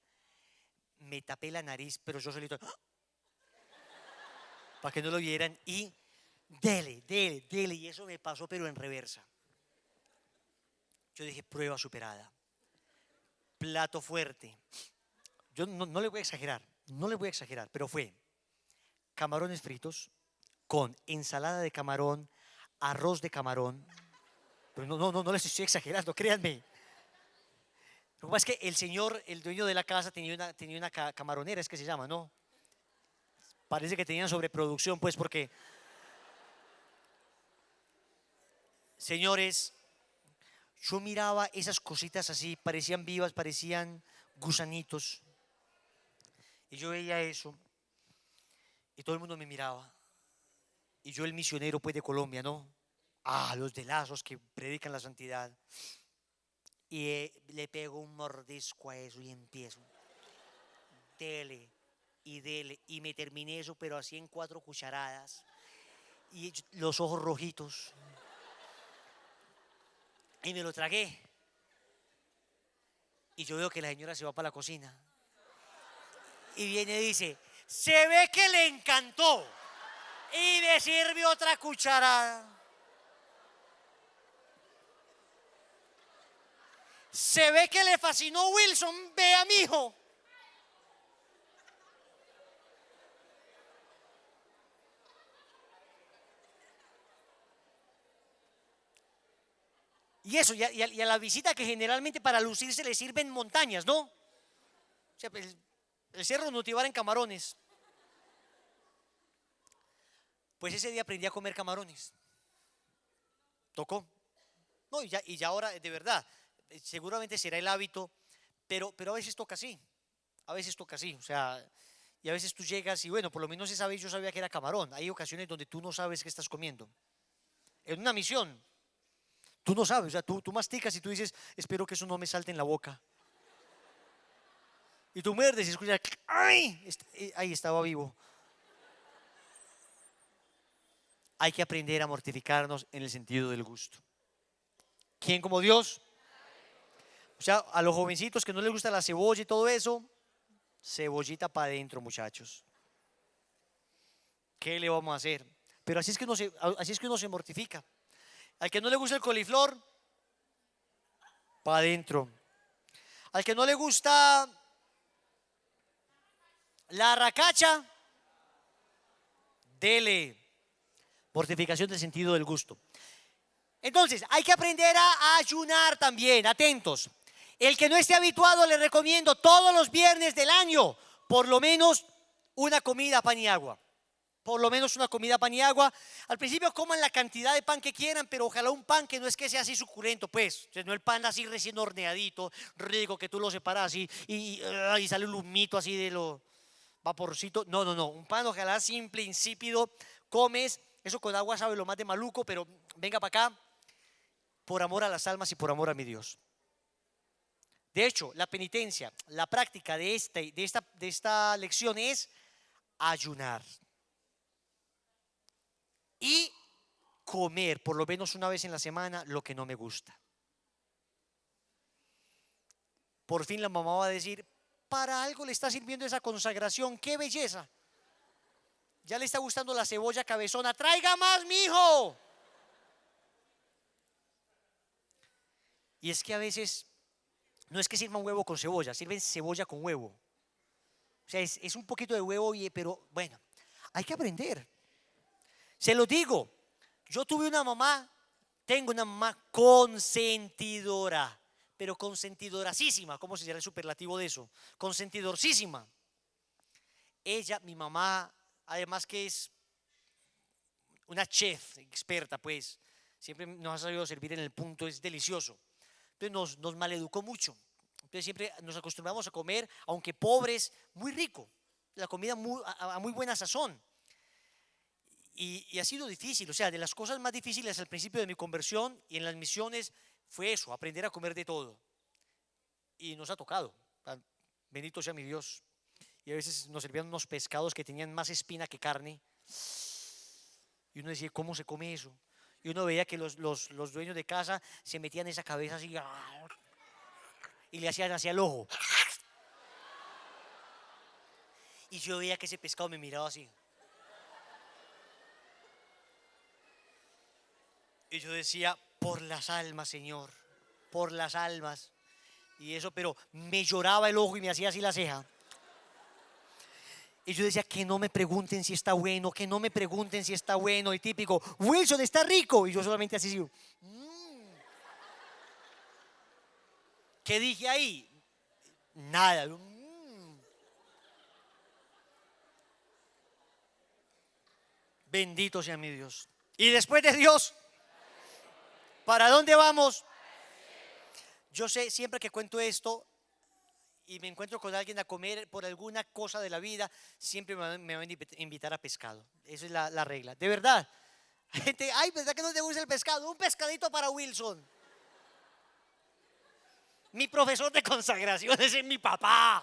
Me tapé la nariz, pero yo solito, para que no lo vieran. Y dele. Y eso me pasó, pero en reversa. Yo dije, prueba superada. Plato fuerte. Yo no le voy a exagerar, pero fue camarones fritos con ensalada de camarón, arroz de camarón, Pero no les estoy exagerando, créanme. Lo que pasa es que el señor, el dueño de la casa, tenía una camaronera, es que se llama, ¿no? Parece que tenían sobreproducción, pues, porque, señores, yo miraba esas cositas así, parecían vivas, parecían gusanitos. Y yo veía eso, y todo el mundo me miraba. Y yo, el misionero, pues, de Colombia, ¿no? Los de Lazos que predican la santidad. Y le pego un mordisco a eso y empiezo. Dele y dele. Y me terminé eso, pero así en 4 cucharadas. Y los ojos rojitos. Y me lo tragué. Y yo veo que la señora se va para la cocina. Y viene y dice, se ve que le encantó. Y me sirve otra cucharada. Se ve que le fascinó Wilson, vea mijo. Y eso, y a la visita que generalmente para lucirse le sirven montañas, ¿no? O sea, el cerro Nutivar en Camarones. Pues ese día aprendí a comer camarones. Tocó. No, y ya ahora, de verdad, seguramente será el hábito, pero a veces toca así. A veces toca así, o sea, y a veces tú llegas y bueno, por lo menos esa vez yo sabía que era camarón. Hay ocasiones donde tú no sabes qué estás comiendo. En una misión, tú no sabes, o sea, tú masticas y tú dices, espero que eso no me salte en la boca. Y tú muerdes y escuchas, ¡ay! Ahí estaba vivo. Hay que aprender a mortificarnos en el sentido del gusto. ¿Quién como Dios? O sea, a los jovencitos que no les gusta la cebolla y todo eso, cebollita para adentro, muchachos. ¿Qué le vamos a hacer? Pero así es que uno se mortifica. Al que no le gusta el coliflor, para adentro. Al que no le gusta la racacha, dele. Mortificación del sentido del gusto. Entonces, hay que aprender a ayunar también, atentos. El que no esté habituado, le recomiendo todos los viernes del año, por lo menos una comida, pan y agua. Por lo menos una comida, pan y agua. Al principio coman la cantidad de pan que quieran, pero ojalá un pan que no es que sea así suculento, pues. O sea, no el pan así recién horneadito, rico, que tú lo separas así y sale un humito así de lo vaporcito. No. Un pan ojalá simple, insípido. Comes, eso con agua sabe lo más de maluco, pero venga para acá. Por amor a las almas y por amor a mi Dios. De hecho, la penitencia, la práctica de esta lección es ayunar y comer por lo menos una vez en la semana lo que no me gusta. Por fin la mamá va a decir, para algo le está sirviendo esa consagración, qué belleza. Ya le está gustando la cebolla cabezona, traiga más, mijo. Y es que a veces no es que sirvan huevo con cebolla, sirven cebolla con huevo. O sea, es un poquito de huevo, pero bueno, hay que aprender. Se lo digo, yo tengo una mamá consentidora, pero consentidorasísima. ¿Cómo se llama el superlativo de eso? Consentidorísima. Ella, mi mamá, además que es una chef experta, pues, siempre nos ha sabido servir en el punto, es delicioso. Entonces nos maleducó mucho. Entonces siempre nos acostumbramos a comer, aunque pobres, muy rico. La comida a muy buena sazón. Y ha sido difícil, o sea, de las cosas más difíciles al principio de mi conversión y en las misiones fue eso, aprender a comer de todo. Y nos ha tocado. Bendito sea mi Dios. Y a veces nos servían unos pescados que tenían más espina que carne. Y uno decía, ¿cómo se come eso? Y uno veía que los dueños de casa se metían esa cabeza así y le hacían hacia el ojo. Y yo veía que ese pescado me miraba así. Y yo decía, por las almas, Señor, por las almas. Y eso, pero me lloraba el ojo y me hacía así la ceja. Y yo decía, que no me pregunten si está bueno, que no me pregunten si está bueno. Y típico, Wilson, está rico. Y yo solamente así digo, ¿Qué dije ahí? Nada. Bendito sea mi Dios. Y después de Dios, ¿para dónde vamos? Yo sé, siempre que cuento esto y me encuentro con alguien a comer por alguna cosa de la vida, siempre me van a invitar a pescado. Esa es la regla. De verdad. Gente, ay, ¿verdad que no te gusta el pescado? Un pescadito para Wilson. Mi profesor de consagración ese es mi papá.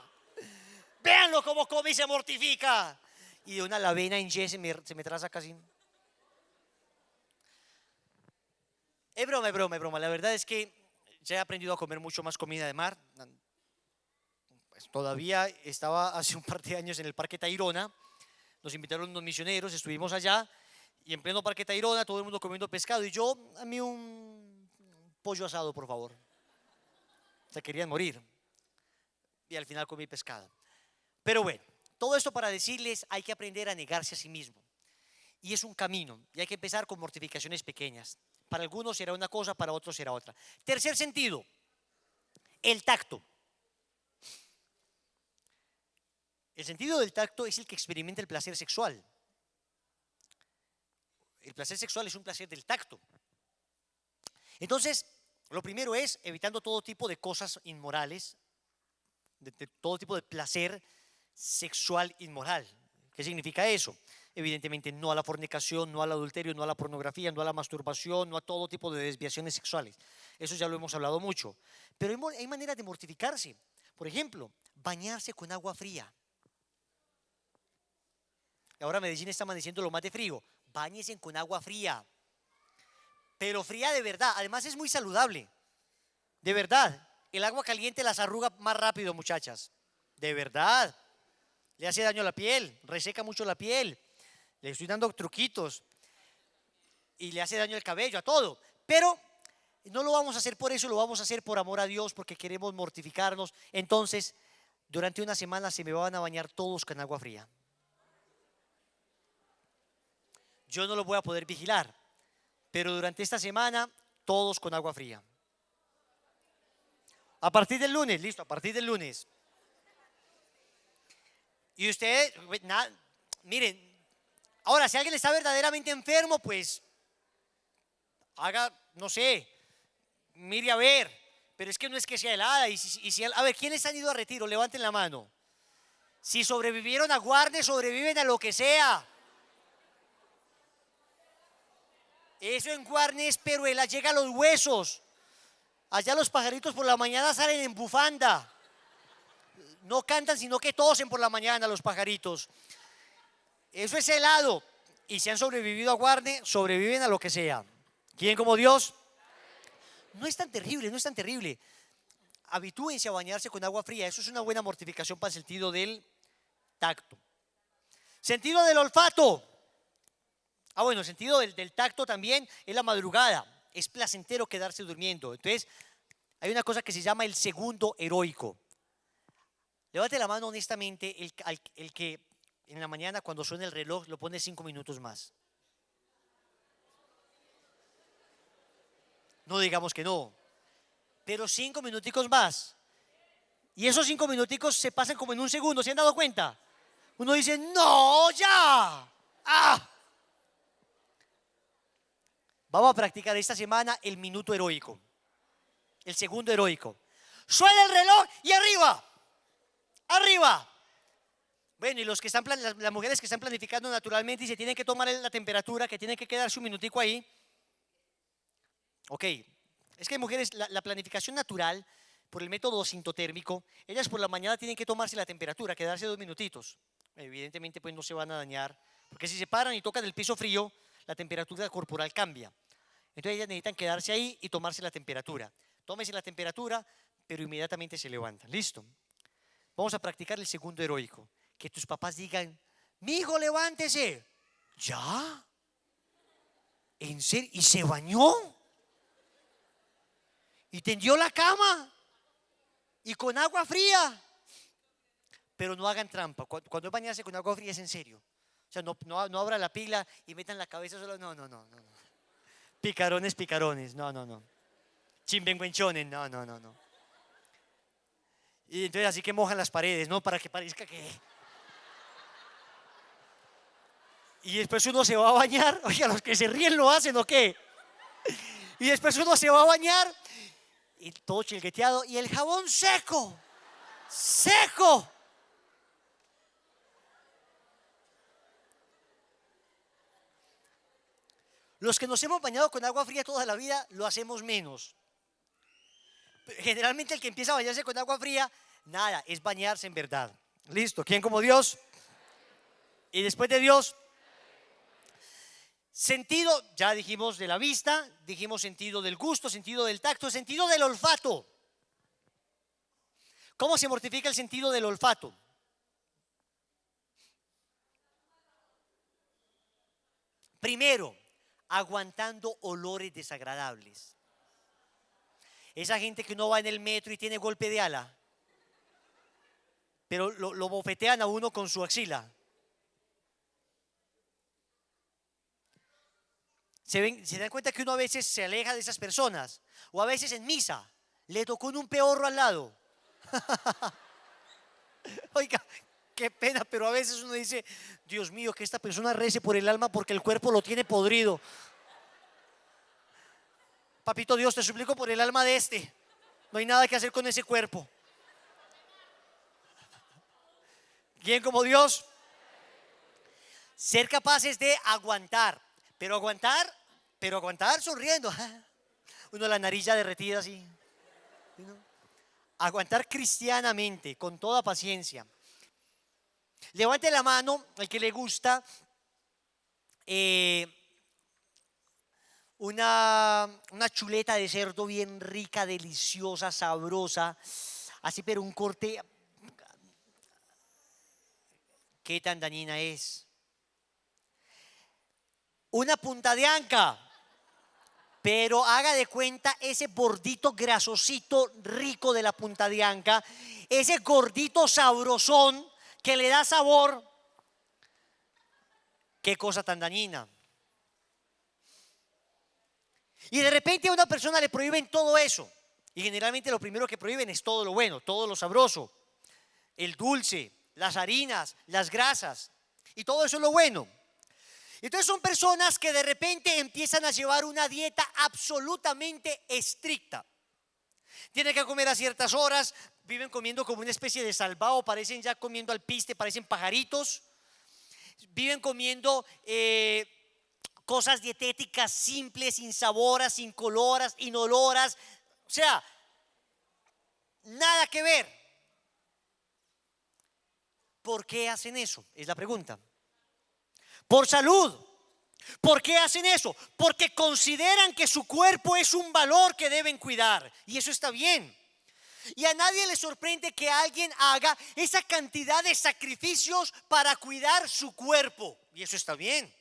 Véanlo cómo come y se mortifica. Y de una la avena en Y se me traza casi. Es broma, es broma, es broma. La verdad es que ya he aprendido a comer mucho más comida de mar. Pues todavía estaba hace un par de años en el Parque Tayrona. Nos invitaron unos misioneros, estuvimos allá. Y en pleno Parque Tayrona, todo el mundo comiendo pescado. Y yo, a mí un pollo asado, por favor. Se querían morir. Y al final comí pescado. Pero bueno, todo esto para decirles, hay que aprender a negarse a sí mismo. Y es un camino. Y hay que empezar con mortificaciones pequeñas. Para algunos será una cosa, para otros será otra. Tercer sentido, el tacto. El sentido del tacto es el que experimenta el placer sexual. El placer sexual es un placer del tacto. Entonces, lo primero es evitando todo tipo de cosas inmorales, de todo tipo de placer sexual inmoral. ¿Qué significa eso? Evidentemente no a la fornicación, no al adulterio, no a la pornografía, no a la masturbación, no a todo tipo de desviaciones sexuales. Eso ya lo hemos hablado mucho. Pero hay maneras de mortificarse. Por ejemplo, bañarse con agua fría. Ahora Medellín está amaneciendo lo más de frío. Báñense con agua fría. Pero fría de verdad. Además es muy saludable. De verdad. El agua caliente las arruga más rápido, muchachas. De verdad. Le hace daño a la piel. Reseca mucho la piel. Le estoy dando truquitos. Y le hace daño al cabello, a todo. Pero no lo vamos a hacer por eso. Lo vamos a hacer por amor a Dios. Porque queremos mortificarnos. Entonces, durante una semana se me van a bañar todos con agua fría. Yo no lo voy a poder vigilar, pero durante esta semana todos con agua fría. A partir del lunes, listo, a partir del lunes. Y usted, miren, ahora si alguien está verdaderamente enfermo, pues haga, no sé, mire a ver, pero es que no es que sea helada. A ver, ¿quiénes han ido a retiro? Levanten la mano. Si sobrevivieron a Guarne, sobreviven a lo que sea. Eso en Guarne es Peruela, llega a los huesos. Allá los pajaritos por la mañana salen en bufanda. No cantan, sino que tosen por la mañana los pajaritos. Eso es helado. Y si han sobrevivido a Guarne, sobreviven a lo que sea. ¿Quién como Dios? No es tan terrible, no es tan terrible. Habitúense a bañarse con agua fría. Eso es una buena mortificación para el sentido del tacto. Sentido del olfato. Bueno, el sentido del tacto también es la madrugada. Es placentero quedarse durmiendo. Entonces, hay una cosa que se llama el segundo heroico. Levante la mano honestamente el que en la mañana cuando suena el reloj lo pone 5 minutos más. No digamos que no, pero 5 minuticos más. Y esos 5 minuticos se pasan como en un segundo, ¿se han dado cuenta? Uno dice, no, ya. Vamos a practicar esta semana el minuto heroico, el segundo heroico. Suena el reloj y arriba, arriba. Bueno, y los que están, las mujeres que están planificando naturalmente y se tienen que tomar la temperatura, que tienen que quedarse un minutico ahí. Ok, es que hay mujeres, la planificación natural, por el método sintotérmico, ellas por la mañana tienen que tomarse la temperatura, quedarse 2 minutitos. Evidentemente pues no se van a dañar, porque si se paran y tocan el piso frío, la temperatura corporal cambia. Entonces ellas necesitan quedarse ahí y tomarse la temperatura. Tómese la temperatura, pero inmediatamente se levantan. ¿Listo? Vamos a practicar el segundo heroico. Que tus papás digan, mi hijo, levántese. ¿Ya? ¿En serio? ¿Y se bañó? ¿Y tendió la cama? ¿Y con agua fría? Pero no hagan trampa. Cuando es bañarse con agua fría es en serio. O sea, no abra la pila y metan la cabeza solo. No. Picarones. No. Chimbenguenchones. No. Y entonces así que mojan las paredes, ¿no? Para que parezca que... Y después uno se va a bañar. Oiga, los que se ríen lo hacen, ¿o qué? Y después uno se va a bañar y todo chilgueteado y el jabón seco, seco. Los que nos hemos bañado con agua fría toda la vida lo hacemos menos. Generalmente el que empieza a bañarse con agua fría, nada, es bañarse en verdad. Listo, ¿quién como Dios? Y después de Dios, sentido, ya dijimos de la vista, dijimos sentido del gusto, sentido del tacto, sentido del olfato. ¿Cómo se mortifica el sentido del olfato? Primero, aguantando olores desagradables. Esa gente que uno va en el metro y tiene golpe de ala, pero lo bofetean a uno con su axila. Se dan cuenta que uno a veces se aleja de esas personas, o a veces en misa le tocó un peorro al lado. Oiga, qué pena, pero a veces uno dice, Dios mío, que esta persona rece por el alma porque el cuerpo lo tiene podrido. Papito Dios, te suplico por el alma de este. No hay nada que hacer con ese cuerpo. ¿Quién como Dios? Ser capaces de aguantar, pero aguantar sonriendo. Uno la nariz ya derretida así. Aguantar cristianamente, con toda paciencia. Levante la mano al que le gusta una chuleta de cerdo bien rica, deliciosa, sabrosa, así, pero un corte. ¿Qué tan dañina es? Una punta de anca, pero haga de cuenta ese bordito grasosito rico de la punta de anca, ese gordito sabrosón que le da sabor. Qué cosa tan dañina. Y de repente a una persona le prohíben todo eso. Y generalmente lo primero que prohíben es todo lo bueno, todo lo sabroso, el dulce, las harinas, las grasas, y todo eso es lo bueno. Entonces son personas que de repente empiezan a llevar una dieta absolutamente estricta. Tienen que comer a ciertas horas, viven comiendo como una especie de salvado, parecen ya comiendo alpiste, parecen pajaritos. Viven comiendo cosas dietéticas simples, insaboras, incoloras, inoloras. O sea, nada que ver. ¿Por qué hacen eso? Es la pregunta. Por salud. ¿Por qué hacen eso? Porque consideran que su cuerpo es un valor que deben cuidar. Y eso está bien. Y a nadie le sorprende que alguien haga esa cantidad de sacrificios para cuidar su cuerpo. Y eso está bien.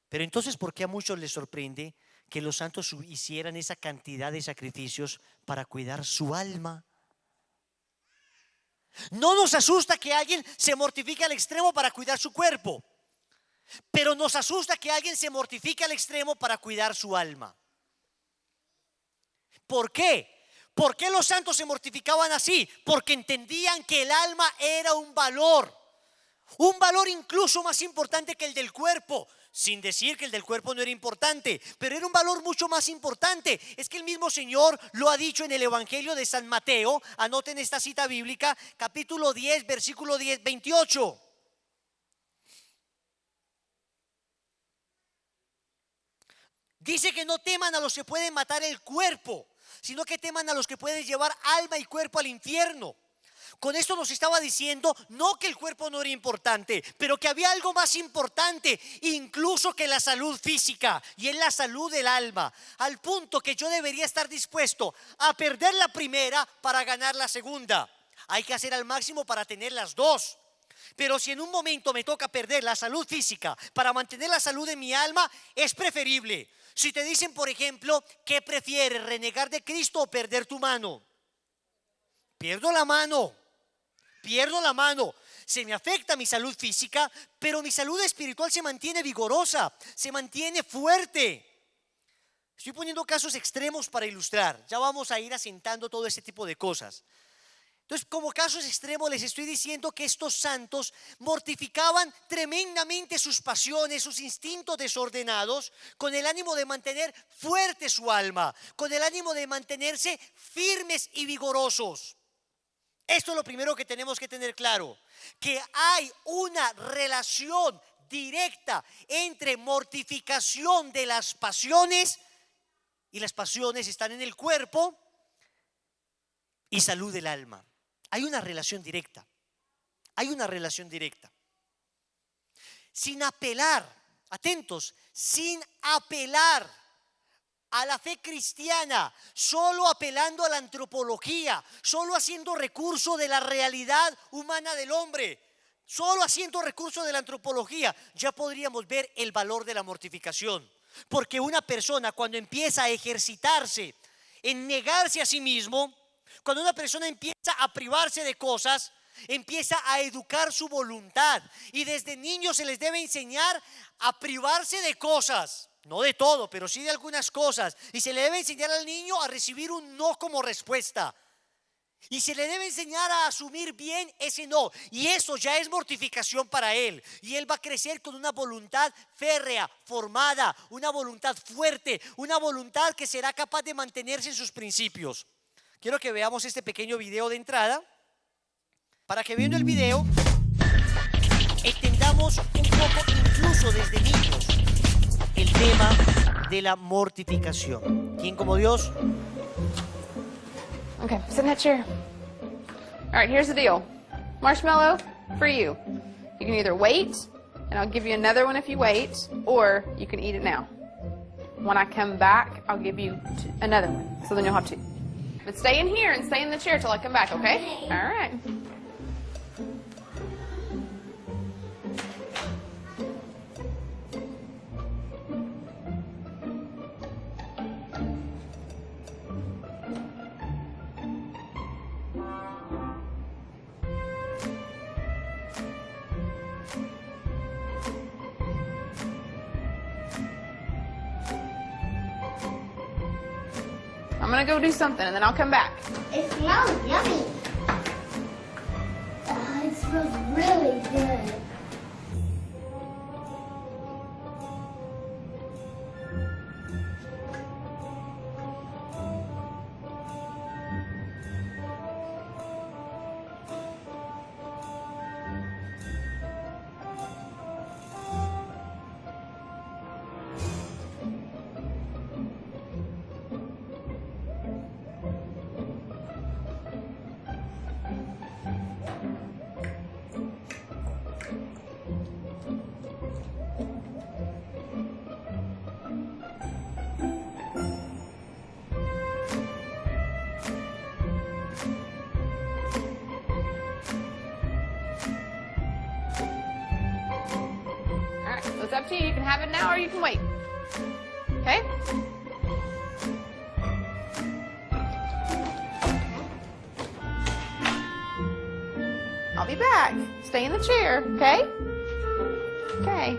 Pero entonces, ¿por qué a muchos les sorprende que los santos hicieran esa cantidad de sacrificios para cuidar su alma? No nos asusta que alguien se mortifique al extremo para cuidar su cuerpo, pero nos asusta que alguien se mortifique al extremo para cuidar su alma. ¿Por qué? ¿Por qué los santos se mortificaban así? Porque entendían que el alma era un valor incluso más importante que el del cuerpo. Sin decir que el del cuerpo no era importante, pero era un valor mucho más importante. Es que el mismo Señor lo ha dicho en el Evangelio de San Mateo. Anoten esta cita bíblica, capítulo 10, versículo 28. Dice que no teman a los que pueden matar el cuerpo, sino que teman a los que pueden llevar alma y cuerpo al infierno. Con esto nos estaba diciendo no que el cuerpo no era importante, pero que había algo más importante incluso que la salud física, y es la salud del alma, al punto que yo debería estar dispuesto a perder la primera para ganar la segunda. Hay que hacer al máximo para tener las dos. Pero si en un momento me toca perder la salud física para mantener la salud de mi alma, es preferible. Si te dicen, por ejemplo, ¿qué prefieres, renegar de Cristo o perder tu mano? Pierdo la mano. Se me afecta mi salud física, pero mi salud espiritual se mantiene vigorosa, se mantiene fuerte. Estoy poniendo casos extremos para ilustrar. Ya vamos a ir asentando todo ese tipo de cosas. Entonces, como casos extremos, les estoy diciendo que estos santos mortificaban tremendamente sus pasiones, sus instintos desordenados, con el ánimo de mantener fuerte su alma, con el ánimo de mantenerse firmes y vigorosos. Esto es lo primero que tenemos que tener claro, que hay una relación directa entre mortificación de las pasiones, y las pasiones están en el cuerpo, y salud del alma. Hay una relación directa. Hay una relación directa. Sin apelar, atentos, sin apelar a la fe cristiana, solo apelando a la antropología, solo haciendo recurso de la realidad humana del hombre, solo haciendo recurso de la antropología, ya podríamos ver el valor de la mortificación. Porque una persona cuando empieza a ejercitarse en negarse a sí mismo, cuando una persona empieza a privarse de cosas, empieza a educar su voluntad. Y desde niños se les debe enseñar a privarse de cosas. No de todo, pero sí de algunas cosas. Y se le debe enseñar al niño a recibir un no como respuesta. Y se le debe enseñar a asumir bien ese no. Y eso ya es mortificación para él. Y él va a crecer con una voluntad férrea, formada, una voluntad fuerte, una voluntad que será capaz de mantenerse en sus principios. Quiero que veamos este pequeño video de entrada, para que viendo el video entendamos un poco, incluso desde niños, el tema de la mortificación. ¿Quién como Dios? Okay, sit in that chair. All right, here's the deal. Marshmallow, for you. You can either wait, and I'll give you another one if you wait, or you can eat it now. When I come back, I'll give you another one, so then you'll have two. But stay in here and stay in the chair till I come back, okay? All right. I'm gonna go do something and then I'll come back. It smells yummy. It smells really good. So it's up to you. You can have it now or you can wait. Okay? I'll be back. Stay in the chair, okay? Okay.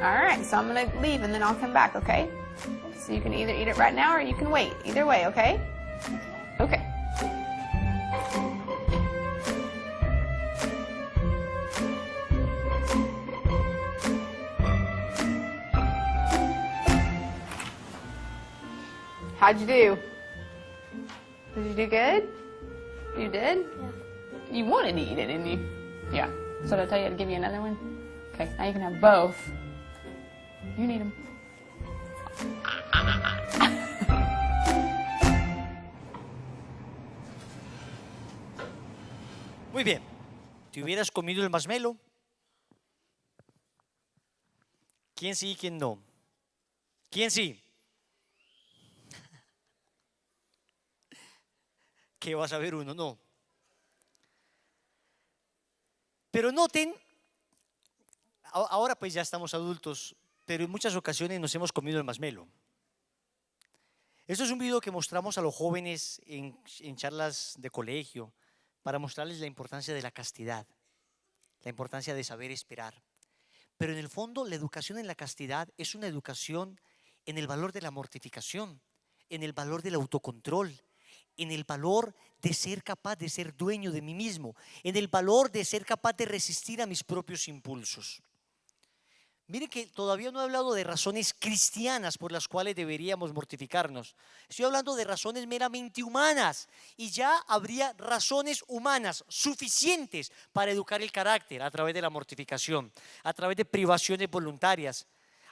All right, so I'm going to leave and then I'll come back, okay? So you can either eat it right now or you can wait. Either way, okay? Okay. How'd you do? Did you do good? You did? Yeah. You wanted to eat it, didn't you? Yeah. So did I tell you to give you another one? Okay, now you can have both. You need them. Muy bien. ¿Te hubieras comido el marshmallow? ¿Quién sí y quién no? ¿Quién sí? ¿Qué vas a ver uno? No. Pero noten, ahora pues ya estamos adultos, pero en muchas ocasiones nos hemos comido el marshmallow. Esto es un video que mostramos a los jóvenes en charlas de colegio para mostrarles la importancia de la castidad, la importancia de saber esperar. Pero en el fondo la educación en la castidad es una educación en el valor de la mortificación, en el valor del autocontrol, en el valor de ser capaz de ser dueño de mí mismo, en el valor de ser capaz de resistir a mis propios impulsos. Miren que todavía no he hablado de razones cristianas por las cuales deberíamos mortificarnos. Estoy hablando de razones meramente humanas y ya habría razones humanas suficientes para educar el carácter a través de la mortificación, a través de privaciones voluntarias,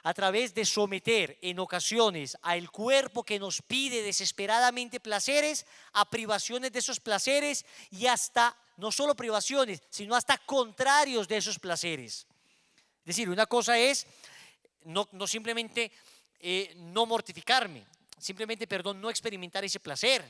a través de someter en ocasiones al cuerpo que nos pide desesperadamente placeres a privaciones de esos placeres y hasta no solo privaciones, sino hasta contrarios de esos placeres. Es decir, una cosa es no simplemente no mortificarme, simplemente, no experimentar ese placer,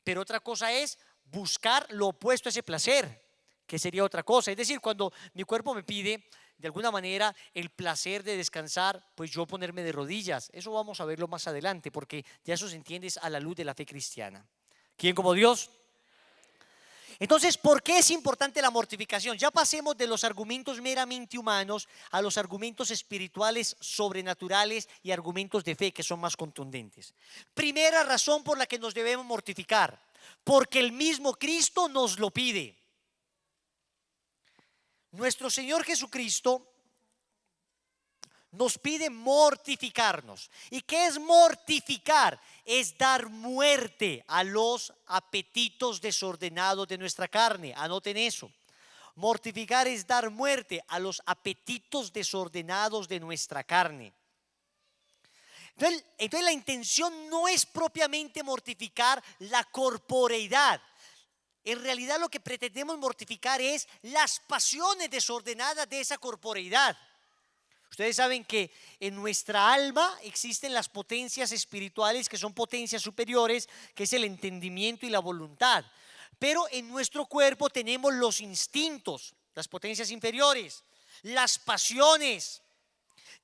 pero otra cosa es buscar lo opuesto a ese placer, que sería otra cosa. Es decir, cuando mi cuerpo me pide de alguna manera el placer de descansar, pues yo ponerme de rodillas. Eso vamos a verlo más adelante, porque ya eso se entiende a la luz de la fe cristiana. ¿Quién como Dios? Entonces, ¿por qué es importante la mortificación? Ya pasemos de los argumentos meramente humanos a los argumentos espirituales, sobrenaturales y argumentos de fe que son más contundentes. Primera razón por la que nos debemos mortificar, porque el mismo Cristo nos lo pide. Nuestro Señor Jesucristo nos pide mortificarnos. ¿Y qué es mortificar? Es dar muerte a los apetitos desordenados de nuestra carne. Anoten eso. Mortificar es dar muerte a los apetitos desordenados de nuestra carne. Entonces la intención no es propiamente mortificar la corporeidad. En realidad lo que pretendemos mortificar es las pasiones desordenadas de esa corporeidad. Ustedes saben que en nuestra alma existen las potencias espirituales que son potencias superiores, que es el entendimiento y la voluntad. Pero en nuestro cuerpo tenemos los instintos, las potencias inferiores, las pasiones.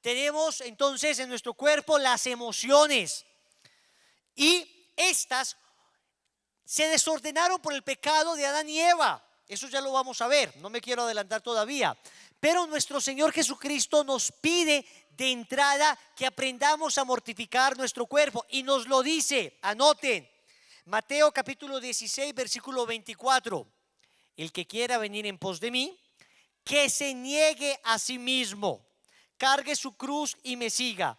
Tenemos entonces en nuestro cuerpo las emociones. Y estas se desordenaron por el pecado de Adán y Eva. Eso ya lo vamos a ver, no me quiero adelantar todavía. Pero nuestro Señor Jesucristo nos pide de entrada que aprendamos a mortificar nuestro cuerpo y nos lo dice, anoten, Mateo capítulo 16 versículo 24, el que quiera venir en pos de mí, que se niegue a sí mismo, cargue su cruz y me siga.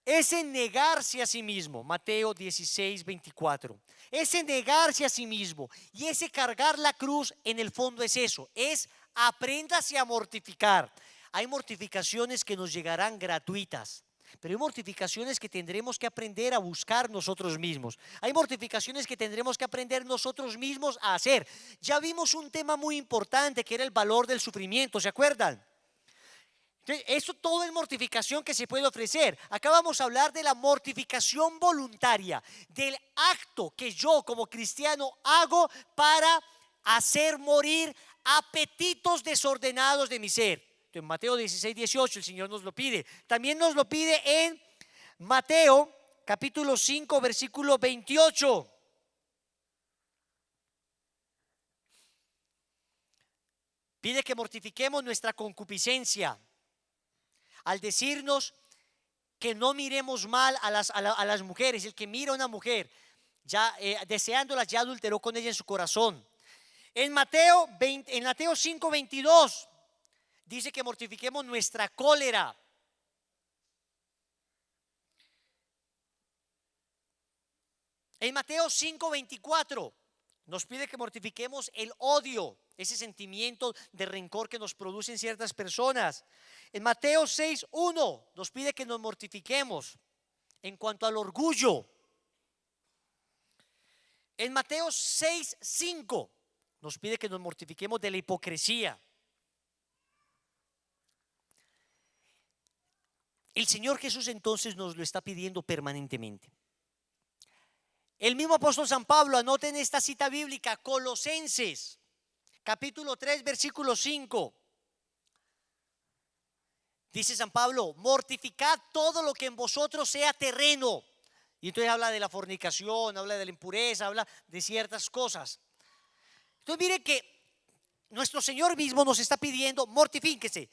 Ese negarse a sí mismo, Mateo 16, 24, ese negarse a sí mismo y ese cargar la cruz en el fondo es eso, es apréndase a mortificar. Hay mortificaciones que nos llegarán gratuitas, pero hay mortificaciones que tendremos que aprender a buscar nosotros mismos. Hay mortificaciones que tendremos que aprender nosotros mismos a hacer. Ya vimos un tema muy importante que era el valor del sufrimiento, ¿se acuerdan? Eso todo es mortificación que se puede ofrecer. Acá vamos a hablar de la mortificación voluntaria, del acto que yo como cristiano hago para hacer morir apetitos desordenados de mi ser. En Mateo 16, 18 el Señor nos lo pide. También nos lo pide en Mateo capítulo 5 versículo 28. Pide que mortifiquemos nuestra concupiscencia al decirnos que no miremos mal a las mujeres. El que mira a una mujer ya deseándola, ya adulteró con ella en su corazón. En Mateo 5, 22 dice que mortifiquemos nuestra cólera. En Mateo 5, 24 Nos pide que mortifiquemos el odio, ese sentimiento de rencor que nos producen ciertas personas. En Mateo 6:1 nos pide que nos mortifiquemos en cuanto al orgullo. En Mateo 6:5 nos pide que nos mortifiquemos de la hipocresía. El Señor Jesús entonces nos lo está pidiendo permanentemente. El mismo apóstol San Pablo, anoten esta cita bíblica, Colosenses, capítulo 3, versículo 5. Dice San Pablo: mortificad todo lo que en vosotros sea terreno. Y entonces habla de la fornicación, habla de la impureza, habla de ciertas cosas. Entonces mire que nuestro Señor mismo nos está pidiendo: mortifíquese.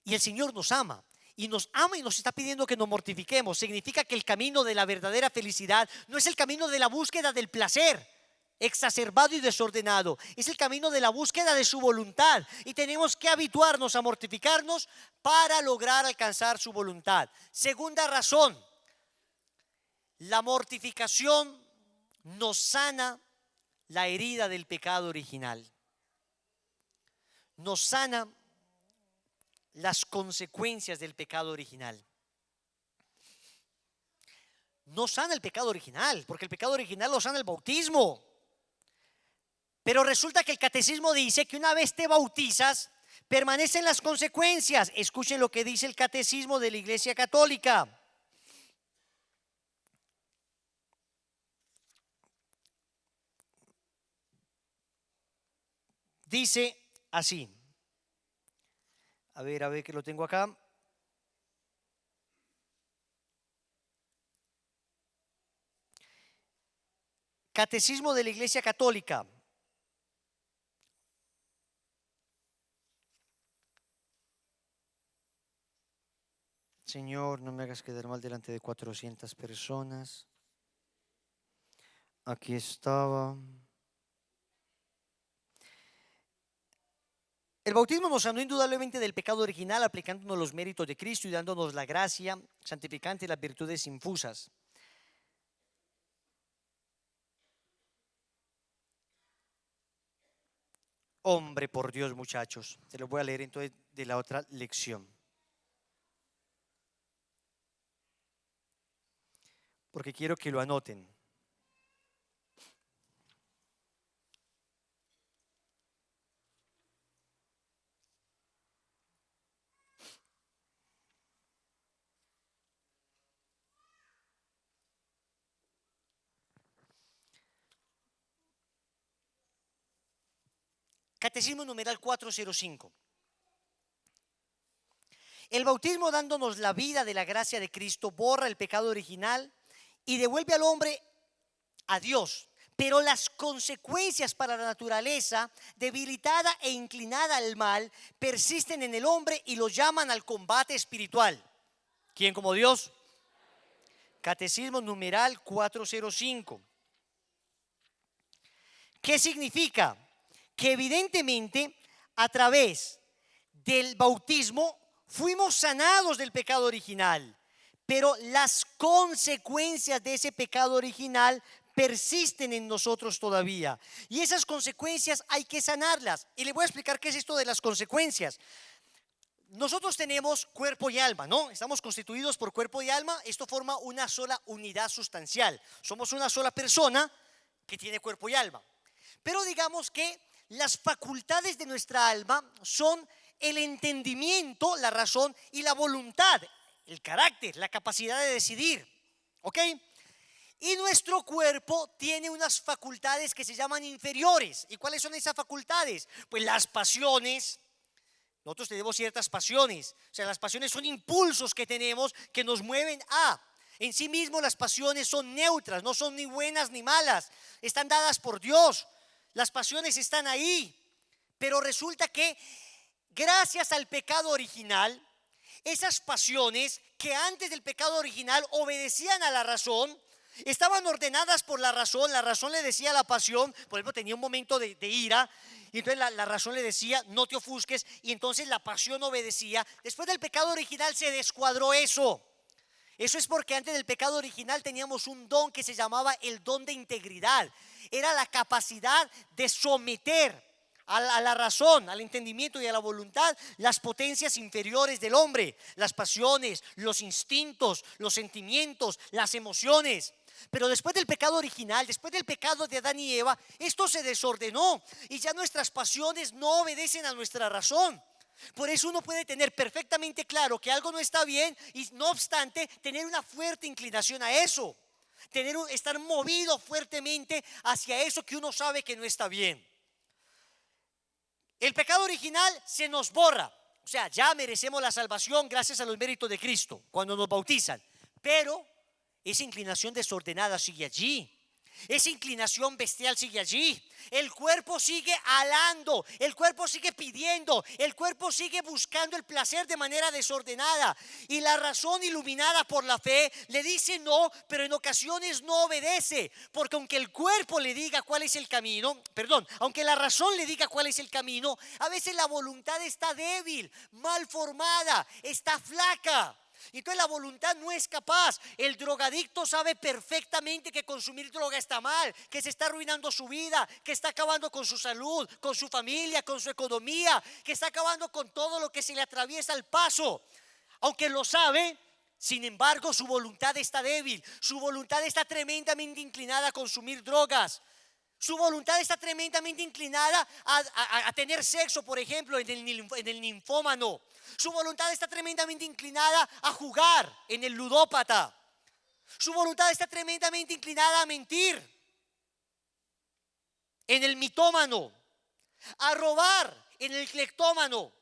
Y el Señor nos ama. Y nos ama y nos está pidiendo que nos mortifiquemos. Significa que el camino de la verdadera felicidad no es el camino de la búsqueda del placer exacerbado y desordenado. Es el camino de la búsqueda de su voluntad. Y tenemos que habituarnos a mortificarnos para lograr alcanzar su voluntad. Segunda razón: la mortificación nos sana la herida del pecado original. Nos sana las consecuencias del pecado original. No sana el pecado original, porque el pecado original lo sana el bautismo. Pero resulta que el catecismo dice que una vez te bautizas, permanecen las consecuencias. Escuchen lo que dice el catecismo de la Iglesia Católica. Dice así. A ver que lo tengo acá. Catecismo de la Iglesia Católica. Señor, no me hagas quedar mal delante de 400 personas. Aquí estaba. El bautismo nos sanó indudablemente del pecado original, aplicándonos los méritos de Cristo y dándonos la gracia santificante y las virtudes infusas. Hombre, por Dios, muchachos, te lo voy a leer entonces de la otra lección. Porque quiero que lo anoten. Catecismo numeral 405. El bautismo, dándonos la vida de la gracia de Cristo, borra el pecado original y devuelve al hombre a Dios. Pero las consecuencias para la naturaleza, debilitada e inclinada al mal, persisten en el hombre y lo llaman al combate espiritual. ¿Quién como Dios? Catecismo numeral 405. ¿Qué significa? Que evidentemente a través del bautismo fuimos sanados del pecado original, pero las consecuencias de ese pecado original persisten en nosotros todavía, y esas consecuencias hay que sanarlas. Y le voy a explicar qué es esto de las consecuencias. Nosotros tenemos cuerpo y alma, ¿no? Estamos constituidos por cuerpo y alma. Esto forma una sola unidad sustancial. Somos una sola persona que tiene cuerpo y alma. Pero digamos que las facultades de nuestra alma son el entendimiento, la razón y la voluntad, el carácter, la capacidad de decidir, ¿ok? Y nuestro cuerpo tiene unas facultades que se llaman inferiores. ¿Y cuáles son esas facultades? Pues las pasiones. Nosotros tenemos ciertas pasiones. O sea, las pasiones son impulsos que tenemos que nos mueven a. En sí mismo las pasiones son neutras, no son ni buenas ni malas. Están dadas por Dios. Las pasiones están ahí. Pero resulta que gracias al pecado original, esas pasiones que antes del pecado original obedecían a la razón, estaban ordenadas por la razón le decía a la pasión, por ejemplo, tenía un momento de ira, y entonces la razón le decía, no te ofusques, y entonces la pasión obedecía. Después del pecado original se descuadró eso. Eso es porque antes del pecado original teníamos un don que se llamaba el don de integridad. era la capacidad de someter a la razón, al entendimiento y a la voluntad las potencias inferiores del hombre, las pasiones, los instintos, los sentimientos, las emociones. Pero después del pecado original, después del pecado de Adán y Eva, esto se desordenó y ya nuestras pasiones no obedecen a nuestra razón. Por eso uno puede tener perfectamente claro que algo no está bien y no obstante tener una fuerte inclinación a eso, estar movido fuertemente hacia eso que uno sabe que no está bien. El pecado original se nos borra, o sea, ya merecemos la salvación gracias a los méritos de Cristo cuando nos bautizan, pero esa inclinación desordenada sigue allí. Esa inclinación bestial sigue allí. El cuerpo sigue alando, el cuerpo sigue pidiendo, el cuerpo sigue buscando el placer de manera desordenada. Y la razón iluminada por la fe le dice no, pero en ocasiones no obedece. Porque aunque el cuerpo le diga cuál es el camino, aunque la razón le diga cuál es el camino, a veces la voluntad está débil, mal formada, está flaca. Entonces la voluntad no es capaz. El drogadicto sabe perfectamente que consumir droga está mal, que se está arruinando su vida, que está acabando con su salud, con su familia, con su economía, que está acabando con todo lo que se le atraviesa al paso. Aunque lo sabe, sin embargo su voluntad está débil. Su voluntad está tremendamente inclinada a consumir drogas. Su voluntad está tremendamente inclinada a tener sexo, por ejemplo, en el ninfómano. Su voluntad está tremendamente inclinada a jugar en el ludópata. Su voluntad está tremendamente inclinada a mentir en el mitómano, a robar en el cleptómano.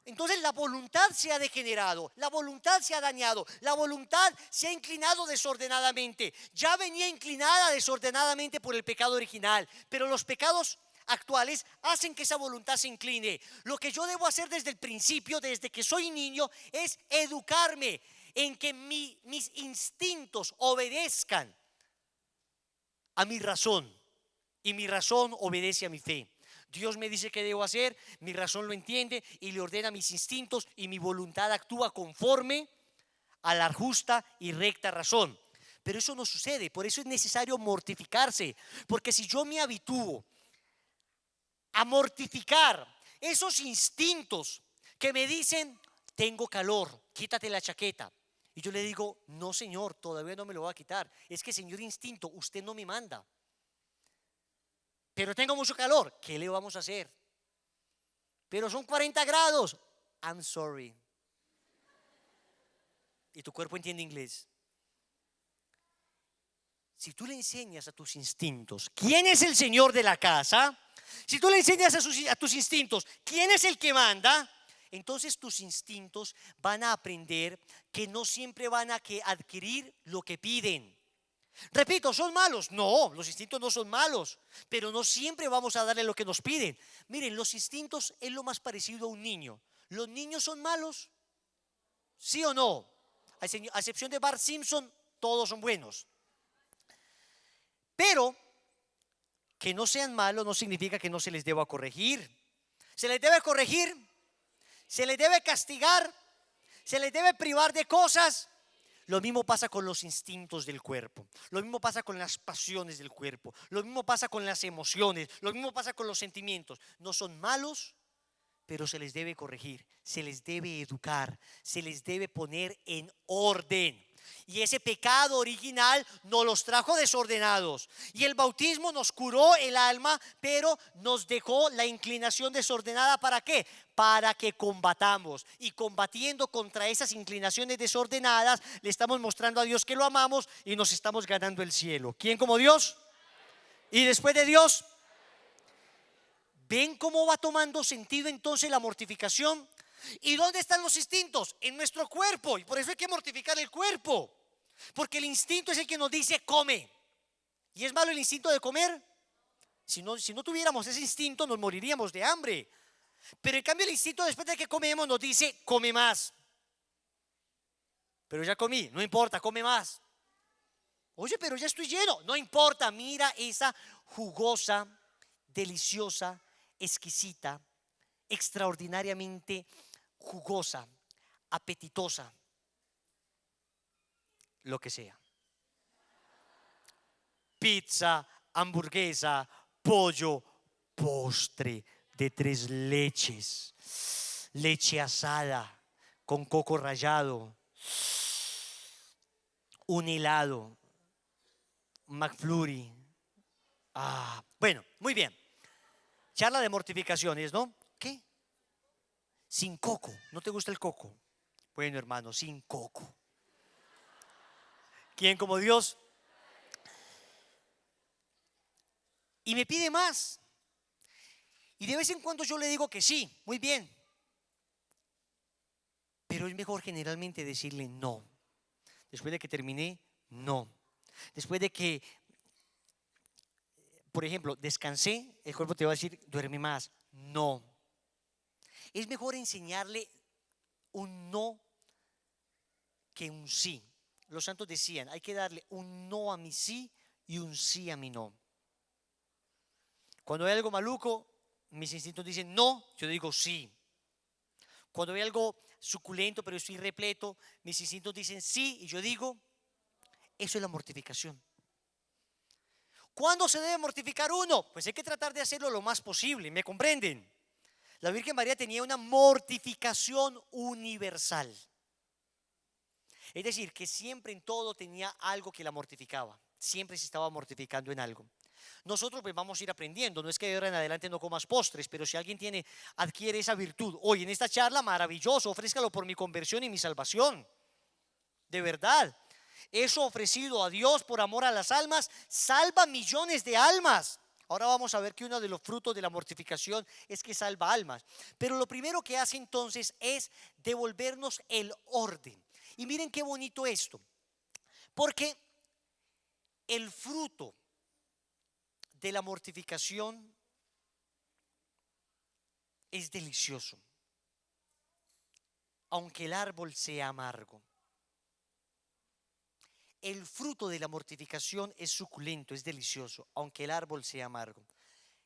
Entonces la voluntad se ha degenerado, la voluntad se ha dañado, la voluntad se ha inclinado desordenadamente. Ya venía inclinada desordenadamente por el pecado original, pero los pecados actuales hacen que esa voluntad se incline. Lo que yo debo hacer desde el principio, desde que soy niño, es educarme en que mis instintos obedezcan a mi razón y mi razón obedece a mi fe. Dios me dice qué debo hacer, mi razón lo entiende y le ordena mis instintos y mi voluntad actúa conforme a la justa y recta razón. Pero eso no sucede, por eso es necesario mortificarse, porque si yo me habitúo a mortificar esos instintos que me dicen tengo calor, quítate la chaqueta, y yo le digo no señor, todavía no me lo voy a quitar, es que señor instinto, usted no me manda, pero tengo mucho calor, ¿qué le vamos a hacer? Pero son 40 grados, I'm sorry. Y tu cuerpo entiende inglés. Si tú le enseñas a tus instintos quién es el señor de la casa, si tú le enseñas a tus instintos quién es el que manda, entonces tus instintos van a aprender que no siempre van a adquirir lo que piden. Repito, ¿son malos? No, los instintos no son malos, pero no siempre vamos a darle lo que nos piden. Miren, los instintos es lo más parecido a un niño. ¿Los niños son malos? ¿Sí o no? A excepción de Bart Simpson, todos son buenos. Pero que no sean malos no significa que no se les deba corregir. Se les debe corregir, se les debe castigar, se les debe privar de cosas. Lo mismo pasa con los instintos del cuerpo, lo mismo pasa con las pasiones del cuerpo, lo mismo pasa con las emociones, lo mismo pasa con los sentimientos. No son malos, pero se les debe corregir, se les debe educar, se les debe poner en orden. Y ese pecado original nos los trajo desordenados. Y el bautismo nos curó el alma, pero nos dejó la inclinación desordenada. ¿Para qué? Para que combatamos. Y combatiendo contra esas inclinaciones desordenadas, le estamos mostrando a Dios que lo amamos y nos estamos ganando el cielo. ¿Quién como Dios? Y después de Dios, ¿ven cómo va tomando sentido entonces la mortificación? ¿Y dónde están los instintos? En nuestro cuerpo. Y por eso hay que mortificar el cuerpo, porque el instinto es el que nos dice come. ¿Y es malo el instinto de comer? Si no tuviéramos ese instinto nos moriríamos de hambre. Pero en cambio el instinto después de que comemos nos dice come más. Pero ya comí, no importa, come más. Oye, pero ya estoy lleno, no importa, mira esa jugosa, deliciosa, exquisita, extraordinariamente jugosa, apetitosa, lo que sea. Pizza, hamburguesa, pollo, postre de 3 leches, leche asada con coco rallado, un helado, McFlurry. Bueno, muy bien. Charla de mortificaciones, ¿no? ¿Qué? Sin coco. ¿No te gusta el coco? Bueno, hermano, sin coco. ¿Quién como Dios? Y me pide más. Y de vez en cuando yo le digo que sí, muy bien. Pero es mejor generalmente decirle no. Después de que terminé, no. Después de que, por ejemplo, descansé, el cuerpo te va a decir, duerme más. No. Es mejor enseñarle un no que un sí. Los santos decían, hay que darle un no a mi sí y un sí a mi no. Cuando hay algo maluco, mis instintos dicen no, yo digo sí. Cuando hay algo suculento pero estoy repleto, mis instintos dicen sí y yo digo, eso es la mortificación. ¿Cuándo se debe mortificar uno? Pues hay que tratar de hacerlo lo más posible, ¿me comprenden? La Virgen María tenía una mortificación universal. Es decir, que siempre en todo tenía algo que la mortificaba. Siempre se estaba mortificando en algo. Nosotros pues vamos a ir aprendiendo. No es que de ahora en adelante no comas postres, pero si alguien adquiere esa virtud hoy en esta charla, maravilloso, ofrézcalo por mi conversión y mi salvación. De verdad, eso ofrecido a Dios por amor a las almas, salva millones de almas. Ahora vamos a ver que uno de los frutos de la mortificación es que salva almas. Pero lo primero que hace entonces es devolvernos el orden. Y miren qué bonito esto, porque el fruto de la mortificación es delicioso, aunque el árbol sea amargo. El fruto de la mortificación es suculento, es delicioso, aunque el árbol sea amargo.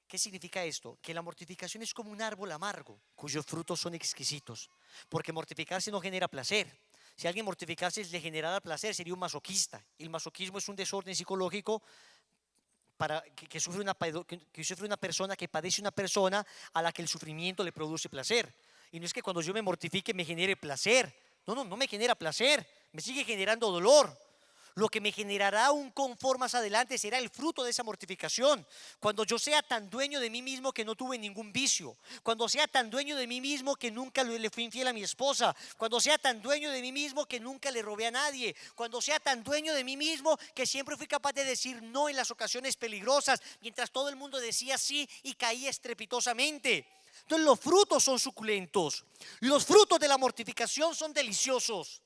¿Qué significa esto? Que la mortificación es como un árbol amargo, cuyos frutos son exquisitos, porque mortificarse no genera placer. Si alguien mortificarse le generara placer, sería un masoquista. El masoquismo es un desorden psicológico que sufre una persona, que padece una persona a la que el sufrimiento le produce placer. Y no es que cuando yo me mortifique me genere placer. No me genera placer, me sigue generando dolor. Lo que me generará un confort más adelante será el fruto de esa mortificación. Cuando yo sea tan dueño de mí mismo que no tuve ningún vicio. Cuando sea tan dueño de mí mismo que nunca le fui infiel a mi esposa. Cuando sea tan dueño de mí mismo que nunca le robé a nadie. Cuando sea tan dueño de mí mismo que siempre fui capaz de decir no en las ocasiones peligrosas, mientras todo el mundo decía sí y caía estrepitosamente. Entonces los frutos son suculentos. Los frutos de la mortificación son deliciosos.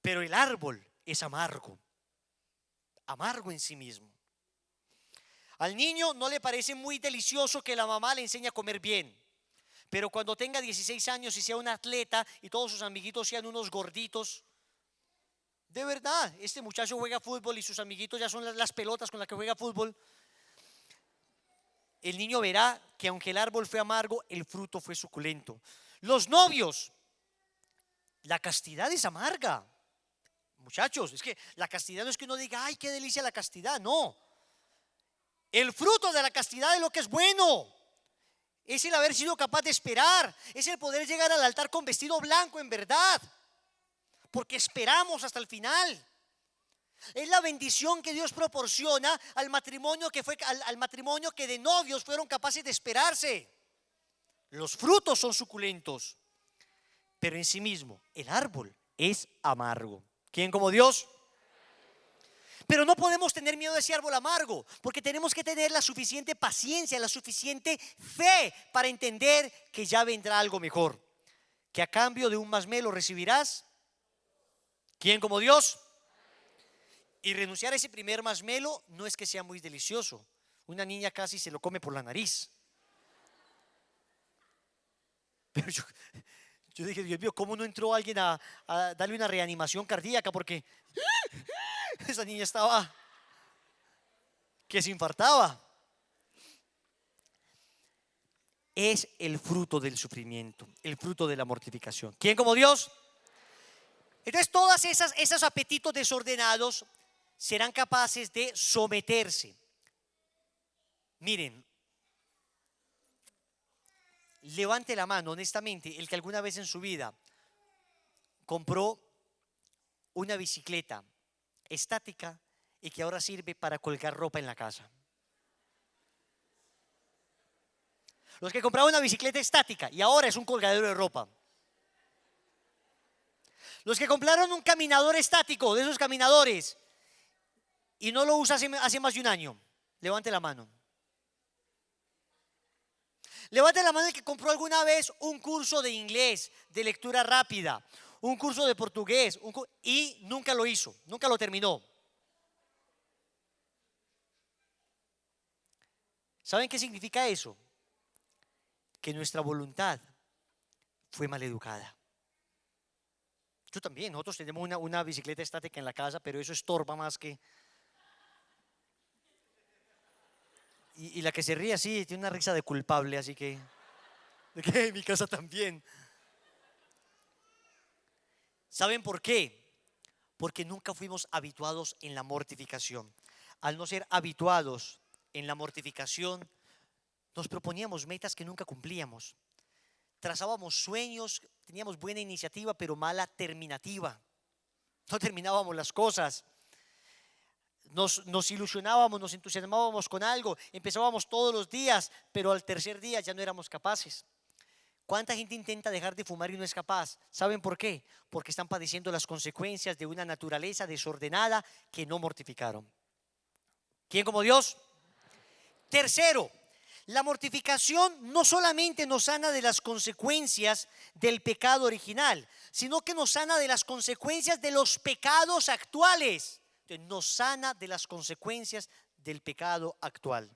Pero el árbol es amargo, amargo en sí mismo. Al niño no le parece muy delicioso que la mamá le enseñe a comer bien, pero cuando tenga 16 años y sea un atleta y todos sus amiguitos sean unos gorditos, de verdad, este muchacho juega fútbol y sus amiguitos ya son las pelotas con las que juega fútbol, el niño verá que aunque el árbol fue amargo, el fruto fue suculento. Los novios, la castidad es amarga. Muchachos, es que la castidad no es que uno diga, ay, qué delicia la castidad, no. El fruto de la castidad es lo que es bueno. Es el haber sido capaz de esperar, es el poder llegar al altar con vestido blanco en verdad, porque esperamos hasta el final. Es la bendición que Dios proporciona al matrimonio al matrimonio que de novios fueron capaces de esperarse. Los frutos son suculentos, pero en sí mismo el árbol es amargo. ¿Quién como Dios? Pero no podemos tener miedo de ese árbol amargo, porque tenemos que tener la suficiente paciencia, la suficiente fe para entender que ya vendrá algo mejor. Que a cambio de un masmelo recibirás. ¿Quién como Dios? Y renunciar a ese primer masmelo no es que sea muy delicioso. Una niña casi se lo come por la nariz. Pero yo dije, Dios mío, ¿cómo no entró alguien a darle una reanimación cardíaca? Porque esa niña estaba que se infartaba. Es el fruto del sufrimiento, el fruto de la mortificación. ¿Quién como Dios? Entonces todos esos apetitos desordenados serán capaces de someterse. Miren, levante la mano honestamente el que alguna vez en su vida compró una bicicleta estática y que ahora sirve para colgar ropa en la casa. Los que compraron una bicicleta estática y ahora es un colgadero de ropa. Los que compraron un caminador estático, de esos caminadores, y no lo usa hace más de un año, levante la mano. Levante la mano el que compró alguna vez un curso de inglés, de lectura rápida, un curso de portugués, y nunca lo hizo, nunca lo terminó. ¿Saben qué significa eso? Que nuestra voluntad fue mal educada. Yo también, nosotros tenemos una bicicleta estática en la casa, pero eso estorba más que... Y la que se ríe así tiene una risa de culpable, así que... ¿De qué? En mi casa también. ¿Saben por qué? Porque nunca fuimos habituados en la mortificación. Al no ser habituados en la mortificación, nos proponíamos metas que nunca cumplíamos. Trazábamos sueños, teníamos buena iniciativa, pero mala terminativa. No terminábamos las cosas. Nos ilusionábamos, nos entusiasmábamos con algo, empezábamos todos los días, pero al tercer día ya no éramos capaces. ¿Cuánta gente intenta dejar de fumar y no es capaz? ¿Saben por qué? Porque están padeciendo las consecuencias de una naturaleza desordenada que no mortificaron. ¿Quién como Dios? Tercero, la mortificación no solamente nos sana de las consecuencias del pecado original, sino que nos sana de las consecuencias de los pecados actuales. Entonces, nos sana de las consecuencias del pecado actual.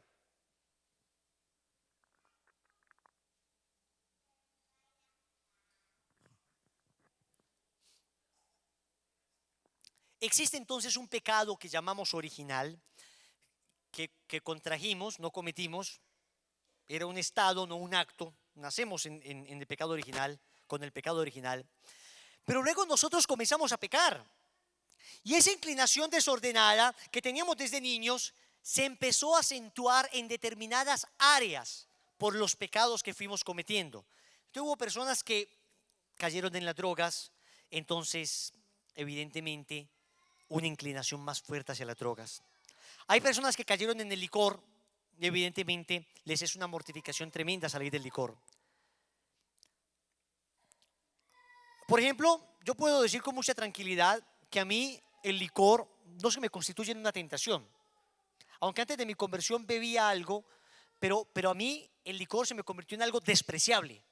Existe entonces un pecado que llamamos original, que contrajimos, no cometimos, era un estado, no un acto, nacemos en el pecado original, con el pecado original, pero luego nosotros comenzamos a pecar. Y esa inclinación desordenada que teníamos desde niños se empezó a acentuar en determinadas áreas por los pecados que fuimos cometiendo. Entonces, hubo personas que cayeron en las drogas, entonces evidentemente una inclinación más fuerte hacia las drogas. Hay personas que cayeron en el licor y evidentemente les es una mortificación tremenda salir del licor. Por ejemplo, yo puedo decir con mucha tranquilidad que a mí el licor no se me constituye en una tentación. Aunque antes de mi conversión bebía algo, pero a mí el licor se me convirtió en algo despreciable.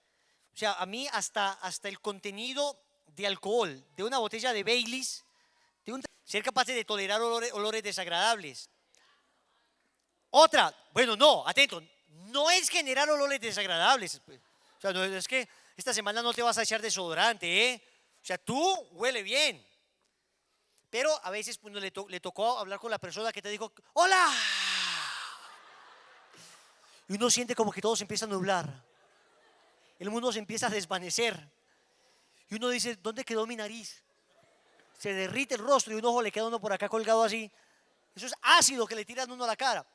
O sea, a mí hasta el contenido de alcohol de una botella de Baileys, ser capaz de tolerar olores desagradables. Otra, bueno, no, atento, no es generar olores desagradables. O sea, no es que esta semana no te vas a echar desodorante, ¿eh? O sea, tú huele bien. Pero a veces pues, le tocó hablar con la persona que te dijo, ¡hola! Y uno siente como que todo se empieza a nublar. El mundo se empieza a desvanecer. Y uno dice, ¿dónde quedó mi nariz? Se derrite el rostro y un ojo le queda uno por acá colgado así. Eso es ácido que le tiran uno a la cara.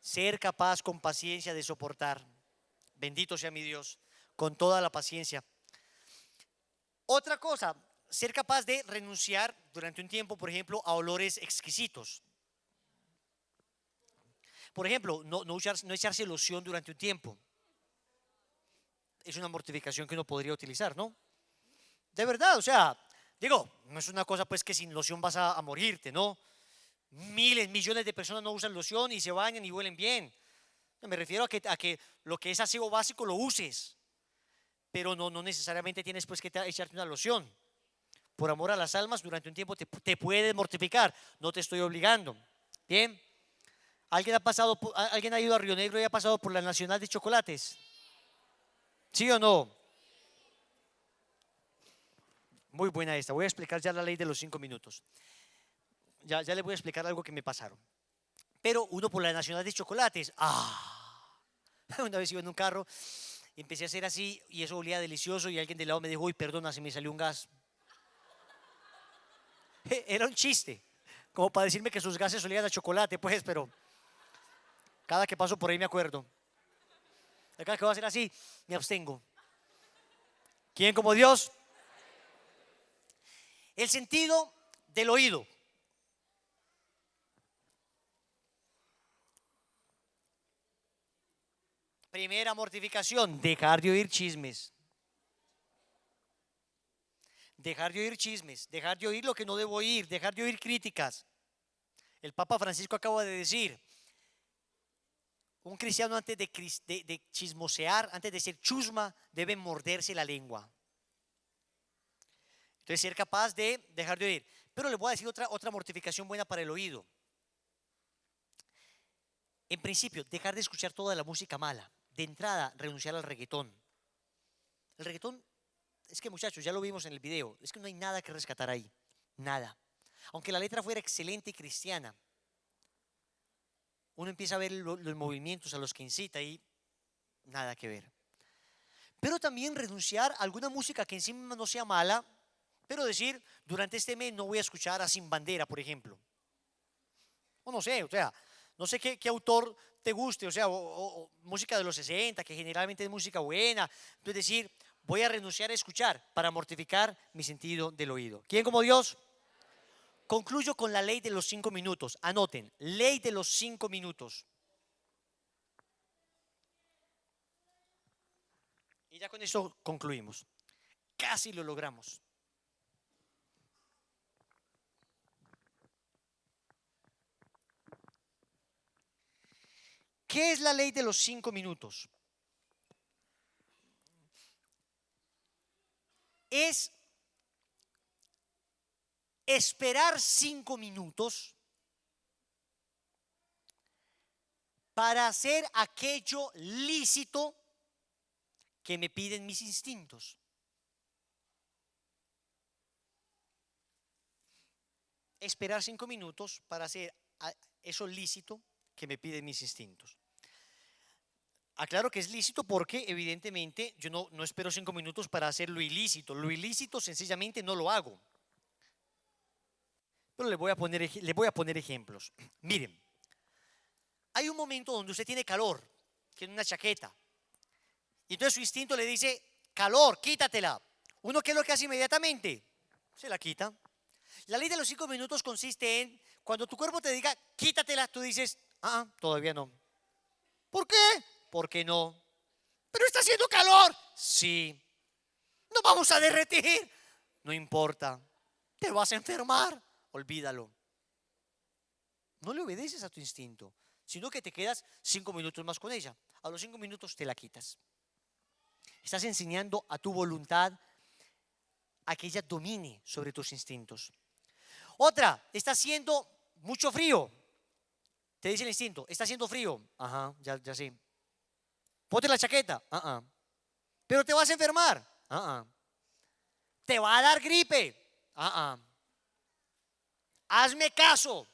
Ser capaz con paciencia de soportar. Bendito sea mi Dios. Con toda la paciencia. Otra cosa, ser capaz de renunciar durante un tiempo, por ejemplo, a olores exquisitos. Por ejemplo, no echarse loción durante un tiempo. Es una mortificación que uno podría utilizar, ¿no? De verdad, o sea, digo, no es una cosa pues que sin loción vas a morirte, ¿no? Miles, millones de personas no usan loción y se bañan y huelen bien. Me refiero a que lo que es aseo básico lo uses, pero no necesariamente tienes pues que echarte una loción. Por amor a las almas, durante un tiempo te puedes mortificar, no te estoy obligando. Bien, ¿alguien ha ido a Río Negro y ha pasado por la Nacional de Chocolates? ¿Sí o no? Muy buena esta. Voy a explicar ya la ley de los 5 minutos. Ya le voy a explicar algo que me pasaron. Pero uno por la Nacional de Chocolates. Una vez iba en un carro, empecé a hacer así y eso olía delicioso y alguien de lado me dijo, uy, perdona, se me salió un gas. Era un chiste, Como para decirme que sus gases olían a chocolate, pues, pero cada que paso por ahí me acuerdo. Cada que voy a hacer así, me abstengo. ¿Quién como Dios? El sentido del oído. Primera mortificación, dejar de oír chismes. Dejar de oír chismes, dejar de oír lo que no debo oír, dejar de oír críticas. El Papa Francisco acaba de decir, un cristiano antes de chismosear, antes de ser chusma, debe morderse la lengua. Entonces ser capaz de dejar de oír. Pero les voy a decir otra mortificación buena para el oído. En principio, dejar de escuchar toda la música mala. De entrada, renunciar al reggaetón. El reggaetón, es que muchachos, ya lo vimos en el video, es que no hay nada que rescatar ahí. Nada. Aunque la letra fuera excelente y cristiana, uno empieza a ver los movimientos a los que incita y nada que ver. Pero también renunciar a alguna música que encima no sea mala, pero decir, durante este mes no voy a escuchar a Sin Bandera, por ejemplo. O no sé, o sea, no sé qué autor te guste, o sea, o música de los 60, que generalmente es música buena. Entonces decir, voy a renunciar a escuchar para mortificar mi sentido del oído. ¿Quién como Dios? Concluyo con la ley de los 5 minutos. Anoten, ley de los 5 minutos. Y ya con esto concluimos. Casi lo logramos. ¿Qué es la ley de los 5 minutos? Es esperar 5 minutos para hacer aquello lícito que me piden mis instintos. Esperar 5 minutos para hacer eso lícito que me piden mis instintos. Aclaro que es lícito porque evidentemente yo no espero 5 minutos para hacer lo ilícito. Lo ilícito sencillamente no lo hago. Pero le voy a poner ejemplos. Miren, hay un momento donde usted tiene calor, tiene una chaqueta, y entonces su instinto le dice, calor, quítatela. ¿Uno qué es lo que hace inmediatamente? Se la quita. La ley de los 5 minutos consiste en, cuando tu cuerpo te diga, quítatela, tú dices, todavía no. ¿Por qué? Porque no. Pero está haciendo calor. Sí. No vamos a derretir. No importa. Te vas a enfermar. Olvídalo. No le obedeces a tu instinto, sino que te quedas 5 minutos más con ella. A los 5 minutos te la quitas. Estás enseñando a tu voluntad a que ella domine sobre tus instintos. Otra, está haciendo mucho frío. Te dice el instinto, está haciendo frío. Ajá, ya sé. Ponte la chaqueta. Pero te vas a enfermar. Te va a dar gripe. Hazme caso.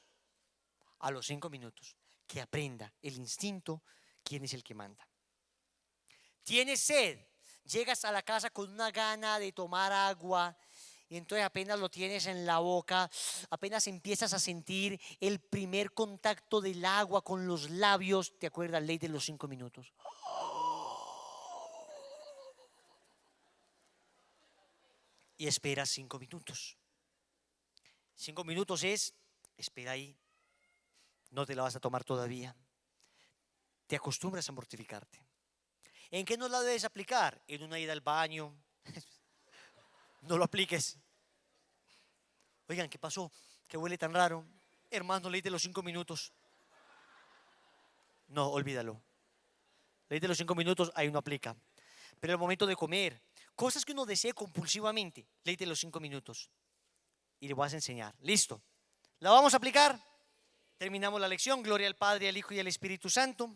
A los 5 minutos, que aprenda el instinto quién es el que manda. Tienes sed, llegas a la casa con una gana de tomar agua y entonces apenas lo tienes en la boca, apenas empiezas a sentir el primer contacto del agua con los labios, ¿te acuerdas? Ley de los 5 minutos. Y esperas 5 minutos. 5 minutos es, espera ahí, no te la vas a tomar todavía. Te acostumbras a mortificarte. ¿En qué no la debes aplicar? En una ida al baño. No lo apliques. Oigan, ¿qué pasó? ¿Qué huele tan raro? Hermano, ley de los 5 minutos. No, olvídalo. Ley de los 5 minutos, ahí no aplica. Pero el momento de comer, cosas que uno desee compulsivamente, ley de los 5 minutos. Y le vas a enseñar. ¿Listo? ¿La vamos a aplicar? Terminamos la lección. Gloria al Padre, al Hijo y al Espíritu Santo.